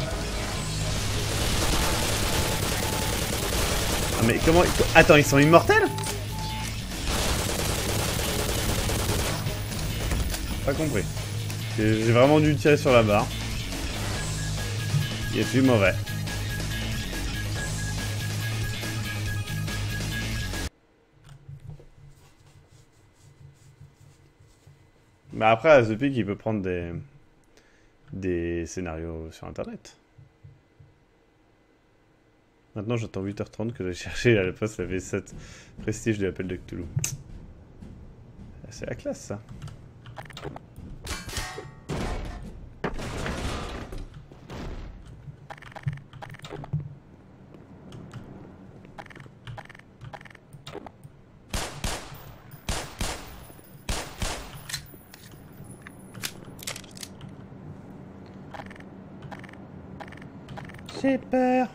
Ah mais comment... Attends, ils sont immortels? Pas compris. J'ai vraiment dû tirer sur la barre. Il est plus mauvais. Bah après, The Peak, il peut prendre des scénarios sur internet. Maintenant, j'attends 8h30 que j'ai cherché à la poste la V7 Prestige de l'appel de Cthulhu. C'est la classe, ça. J'ai peur.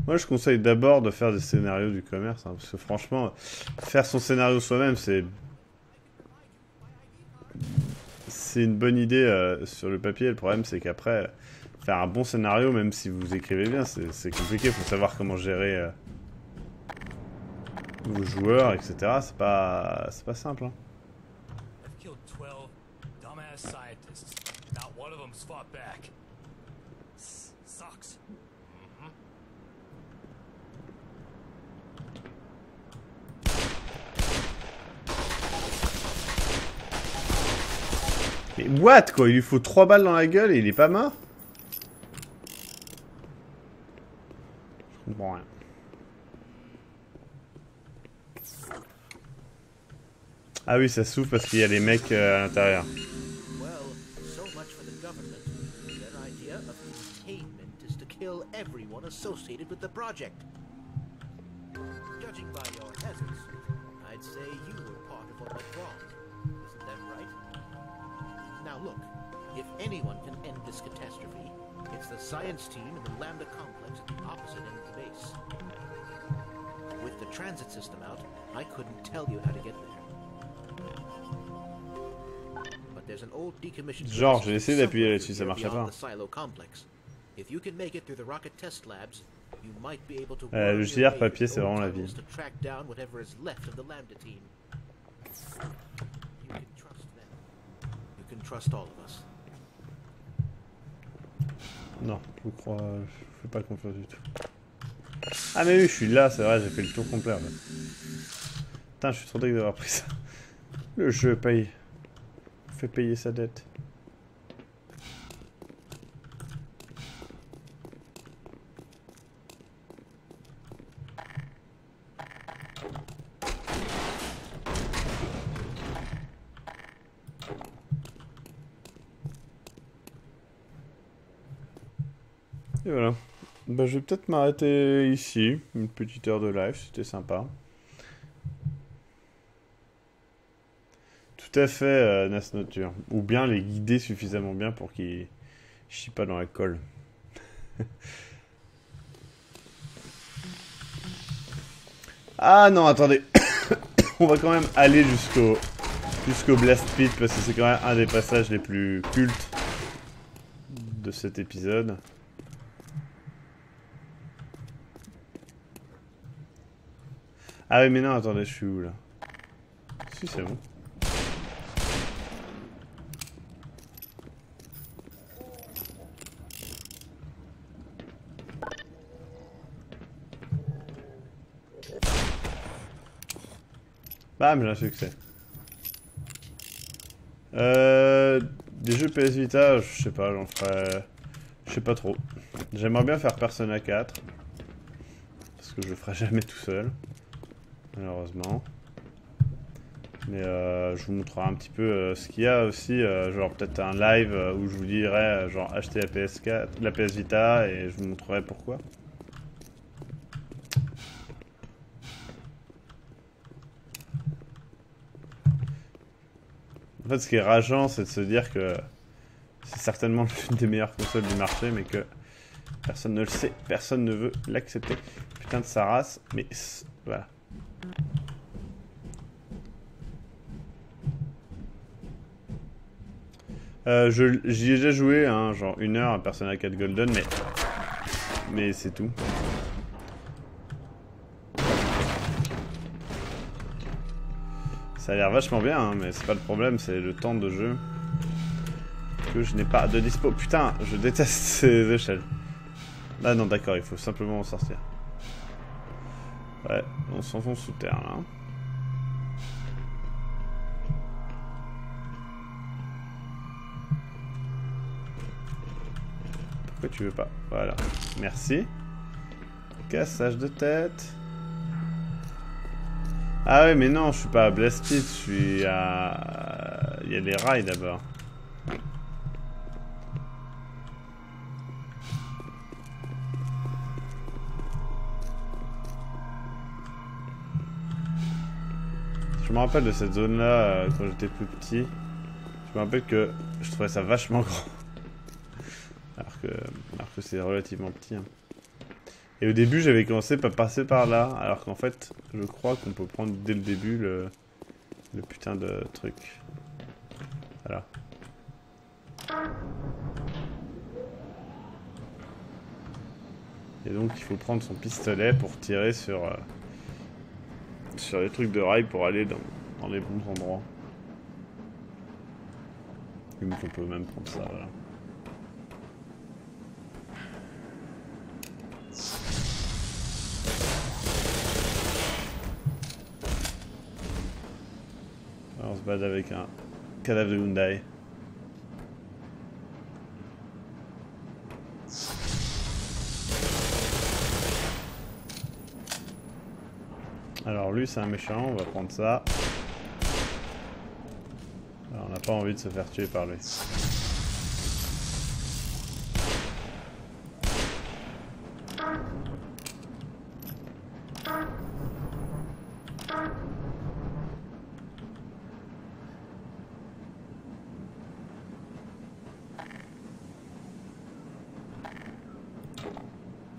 Moi, je conseille d'abord de faire des scénarios du commerce, hein, parce que franchement, faire son scénario soi-même, c'est une bonne idée sur le papier. Le problème, c'est qu'après, faire un bon scénario, même si vous écrivez bien, c'est compliqué. Il faut savoir comment gérer vos joueurs, etc. C'est pas simple. Hein. fought back. Sucks. Mais what quoi, il lui faut 3 balles dans la gueule et il est pas mort? Je comprends rien. Ah oui, ça s'ouvre parce qu'il y a les mecs à l'intérieur. Well, so much for the government. Their idea of containment is to kill everyone associated with the project. Judging by your hazards, I'd say you were part of what went wrong. Isn't that right? Now look, if anyone can end this catastrophe, it's the science team in the Lambda complex at the opposite end of the base. With the transit system out, I couldn't tell you how to get there. But there's an old decommissioned Genre, j'ai essayé d'appuyer là-dessus, ça marchait pas. the silo complex. If you can make it through the rocket test labs, you might be able to Le JR papier, c'est vraiment la vie. to track down whatever is left of the Lambda team. You can trust them. You can trust all of us. Non, je crois, je fais pas confiance du tout. Ah mais oui, je suis là, c'est vrai, j'ai fait le tour complet en fait. Putain, je suis trop dégueu d'avoir pris ça. Le jeu paye. Fait payer sa dette. Et voilà. Bah, je vais peut-être m'arrêter ici. Une petite heure de live, c'était sympa. Tout à fait, Nas Noture. Ou bien les guider suffisamment bien pour qu'ils chient pas dans la colle. Ah non, attendez. On va quand même aller jusqu'au Blast Pit parce que c'est quand même un des passages les plus cultes de cet épisode. Ah oui, mais non, attendez, je suis où là? Si, c'est bon. Bam, j'ai un succès. Des jeux PS Vita, je sais pas, j'en ferai... Je sais pas trop. J'aimerais bien faire Persona 4. Parce que je le ferai jamais tout seul. Malheureusement. Mais je vous montrerai un petit peu ce qu'il y a aussi. Genre peut-être un live où je vous dirai genre acheter la PS4, la PS Vita et je vous montrerai pourquoi. En fait, ce qui est rageant, c'est de se dire que c'est certainement l'une des meilleures consoles du marché, mais que personne ne le sait, personne ne veut l'accepter. Putain de sa race, mais voilà. J'y ai déjà joué, hein, genre 1 heure à Persona 4 Golden, mais c'est tout. Ça a l'air vachement bien, hein, mais c'est pas le problème, c'est le temps de jeu que je n'ai pas de dispo. Putain, je déteste ces échelles. Ah non, d'accord, il faut simplement en sortir. Ouais, on s'enfonce sous terre là. Pourquoi tu veux pas? Voilà, merci. Cassage de tête. Ah ouais, mais non, je suis pas à Blast Pit, je suis à... Il y a les rails d'abord. Je me rappelle de cette zone-là quand j'étais plus petit. Je me rappelle que je trouvais ça vachement grand. Alors que c'est relativement petit. Hein. Et au début, j'avais commencé par passer par là, alors qu'en fait, je crois qu'on peut prendre dès le début le putain de truc. Voilà. Et donc, il faut prendre son pistolet pour tirer sur les trucs de rail pour aller dans les bons endroits. Donc, on peut même prendre ça, voilà. se battre avec un cadavre de Hyundai. Alors lui c'est un méchant, on va prendre ça. Alors, on n'a pas envie de se faire tuer par lui.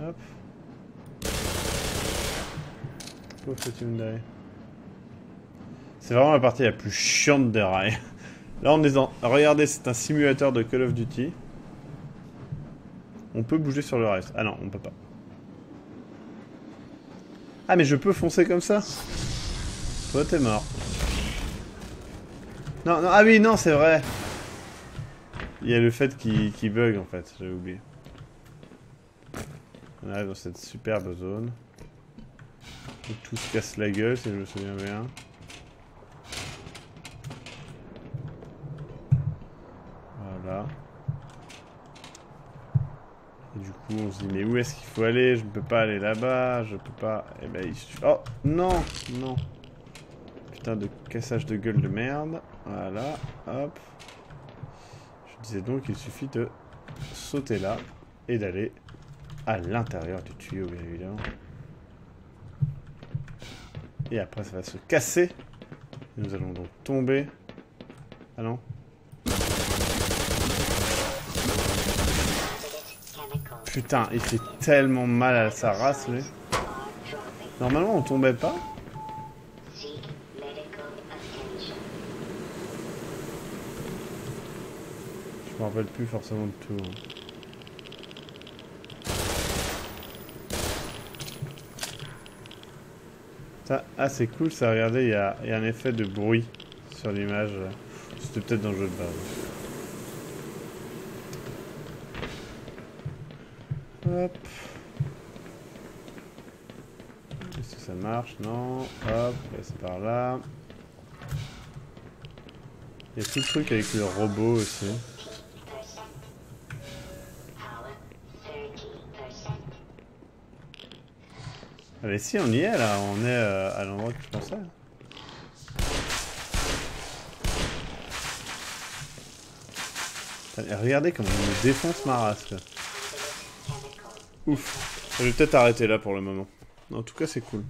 Hop. Pauvre petit Hyundai. C'est vraiment la partie la plus chiante des rails. Là on est dans... Regardez, c'est un simulateur de Call of Duty. On peut bouger sur le rail. Ah non, on peut pas. Ah mais je peux foncer comme ça? Toi t'es mort. Non, non, ah oui, non, c'est vrai. Il y a le fait qu'il bug en fait, j'avais oublié. On arrive dans cette superbe zone. Où tout se casse la gueule si je me souviens bien. Voilà. Et du coup on se dit mais où est-ce qu'il faut aller? Je ne peux pas aller là-bas, je peux pas... Eh ben il suffit... Oh non, non. Putain de cassage de gueule de merde. Voilà, hop. Je disais donc qu'il suffit de sauter là et d'aller à l'intérieur du tuyau bien évidemment. Et après ça va se casser. Et nous allons donc tomber. Ah non. Putain, il fait tellement mal à sa race lui. Normalement on tombait pas. Je me rappelle plus forcément de tout. Ça, ah c'est cool ça, regardez, il y a un effet de bruit sur l'image. C'était peut-être dans le jeu de base. Hop. Est-ce que ça marche? Non. Hop, c'est par là. Il y a tout le truc avec le robot aussi. Ah mais si, on y est là, on est à l'endroit que je pensais. Putain, regardez comment il me défonce ma race là. Ouf. Je vais peut-être arrêter là pour le moment. En tout cas c'est cool.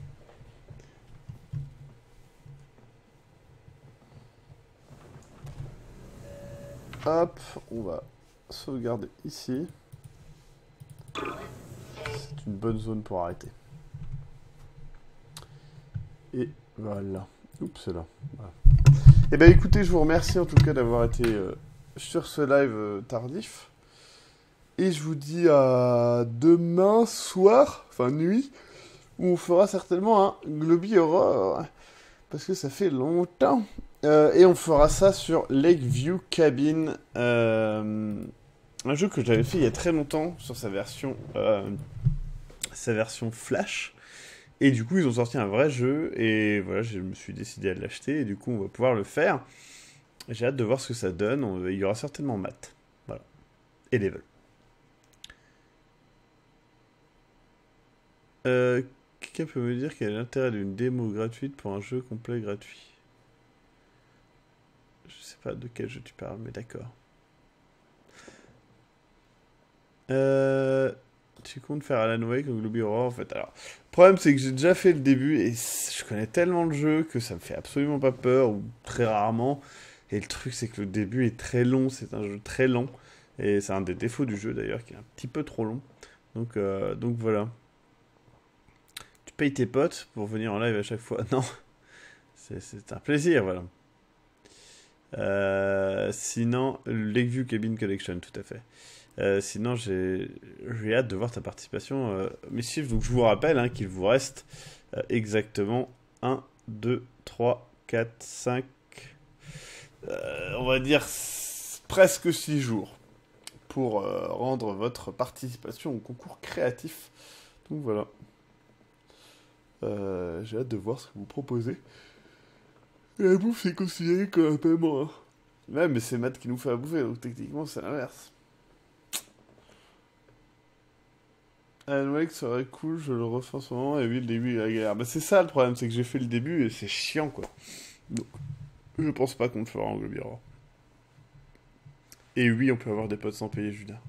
Hop, on va sauvegarder ici. C'est une bonne zone pour arrêter. Et voilà. Oups, là. Voilà. Et ben écoutez, je vous remercie en tout cas d'avoir été sur ce live tardif. Et je vous dis à demain soir, enfin nuit, où on fera certainement un Globy Horror. Parce que ça fait longtemps. Et on fera ça sur Lakeview Cabin. Un jeu que j'avais fait il y a très longtemps sur sa version Flash. Et du coup, ils ont sorti un vrai jeu. Et voilà, je me suis décidé à l'acheter. Et du coup, on va pouvoir le faire. J'ai hâte de voir ce que ça donne. Il y aura certainement maths. Voilà. Et level. Quelqu'un peut me dire quel est l'intérêt d'une démo gratuite pour un jeu complet gratuit? Je sais pas de quel jeu tu parles, mais d'accord. Tu comptes faire Alan Wake ou Globy Horror en fait? Alors, le problème c'est que j'ai déjà fait le début et je connais tellement le jeu que ça me fait absolument pas peur, ou très rarement. Et le truc c'est que le début est très long, c'est un jeu très lent. Et c'est un des défauts du jeu d'ailleurs, qui est un petit peu trop long. Donc voilà. Tu payes tes potes pour venir en live à chaque fois? Non. C'est un plaisir, voilà. Sinon, Lakeview Cabin Collection, tout à fait. Sinon, j'ai hâte de voir ta participation, Messieurs. Donc, je vous rappelle qu'il vous reste exactement 1, 2, 3, 4, 5, on va dire presque 6 jours pour rendre votre participation au concours créatif. Donc, voilà. J'ai hâte de voir ce que vous proposez. La bouffe, c'est considéré comme un paiement. Hein. Ouais, mais c'est Matt qui nous fait à bouffer, donc techniquement, c'est l'inverse. Alan Wake serait cool, je le refais en ce moment, et oui, le début est agréable. Bah, c'est ça le problème, c'est que j'ai fait le début et c'est chiant, quoi. Donc, je pense pas qu'on le fera en Globe Mirror. Et oui, on peut avoir des potes sans payer, Judas.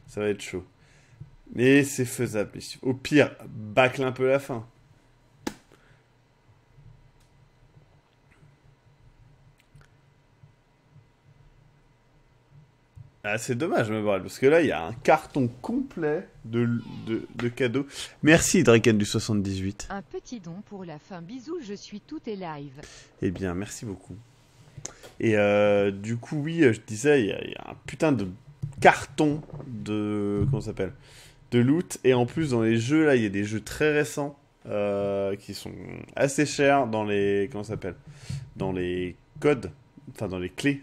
Ça va être chaud. Mais c'est faisable, messieurs. Au pire, bâcle un peu la fin. Ah, c'est dommage, me Borel, parce que là, il y a un carton complet de cadeaux. Merci, Draken du 78. Un petit don pour la fin. Bisous, je suis tout et live. Eh bien, merci beaucoup. Et du coup, oui, je disais, il y a un putain de carton de... Comment ça s'appelle? De loot. Et en plus, dans les jeux, là, il y a des jeux très récents qui sont assez chers dans les... Comment ça s'appelle? Dans les codes. Enfin, dans les clés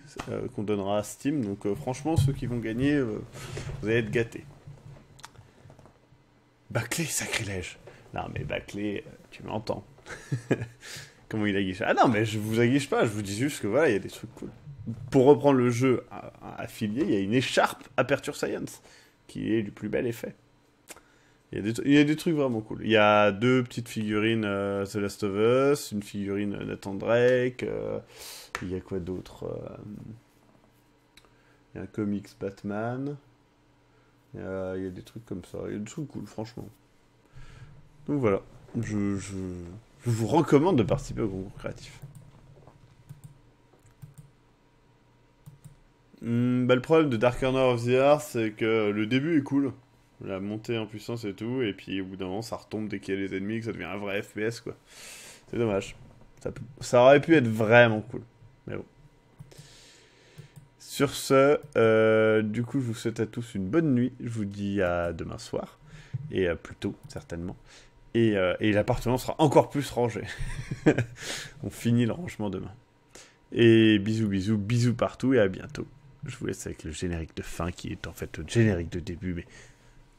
qu'on donnera à Steam. Donc, franchement, ceux qui vont gagner, vous allez être gâtés. Baclé, sacrilège. Non, mais Baclé, tu m'entends. Comment il aguiche? Ah non, mais je vous aguiche pas, je vous dis juste que voilà, il y a des trucs cool. Pour reprendre le jeu affilié, il y a une écharpe Aperture Science, qui est du plus bel effet. Il y a des trucs vraiment cool. Il y a 2 petites figurines The Last of Us, une figurine Nathan Drake, il y a quoi d'autre il y a un comics Batman, il y a des trucs comme ça, il y a des trucs cool, franchement. Donc voilà, je vous recommande de participer au concours créatif. Bah, le problème de Dark Corner of the Earth, c'est que le début est cool. La montée en puissance et tout, et puis au bout d'un moment, ça retombe dès qu'il y a les ennemis, que ça devient un vrai FPS, quoi. C'est dommage. Ça aurait pu être vraiment cool. Mais bon. Sur ce, du coup, je vous souhaite à tous une bonne nuit. Je vous dis à demain soir. Et plus tôt, certainement. Et l'appartement sera encore plus rangé. On finit le rangement demain. Et bisous, bisous, bisous partout et à bientôt. Je vous laisse avec le générique de fin qui est en fait le générique de début, mais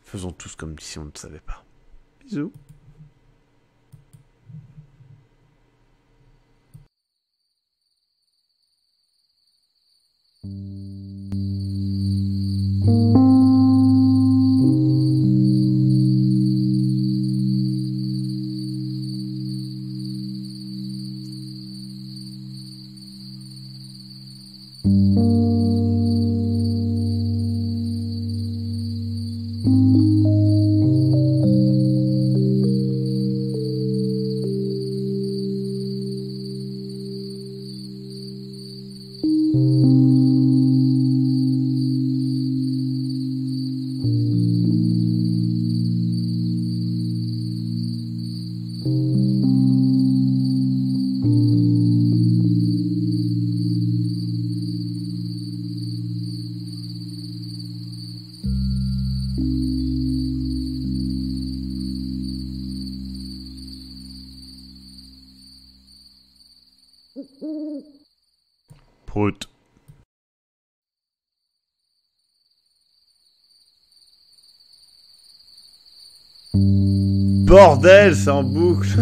faisons tous comme si on ne savait pas. Bisous. Prout. Bordel, c'est en boucle.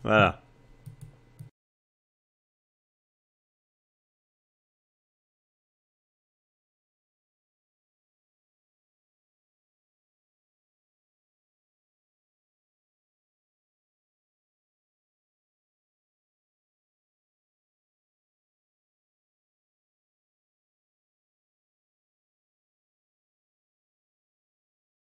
Voilà.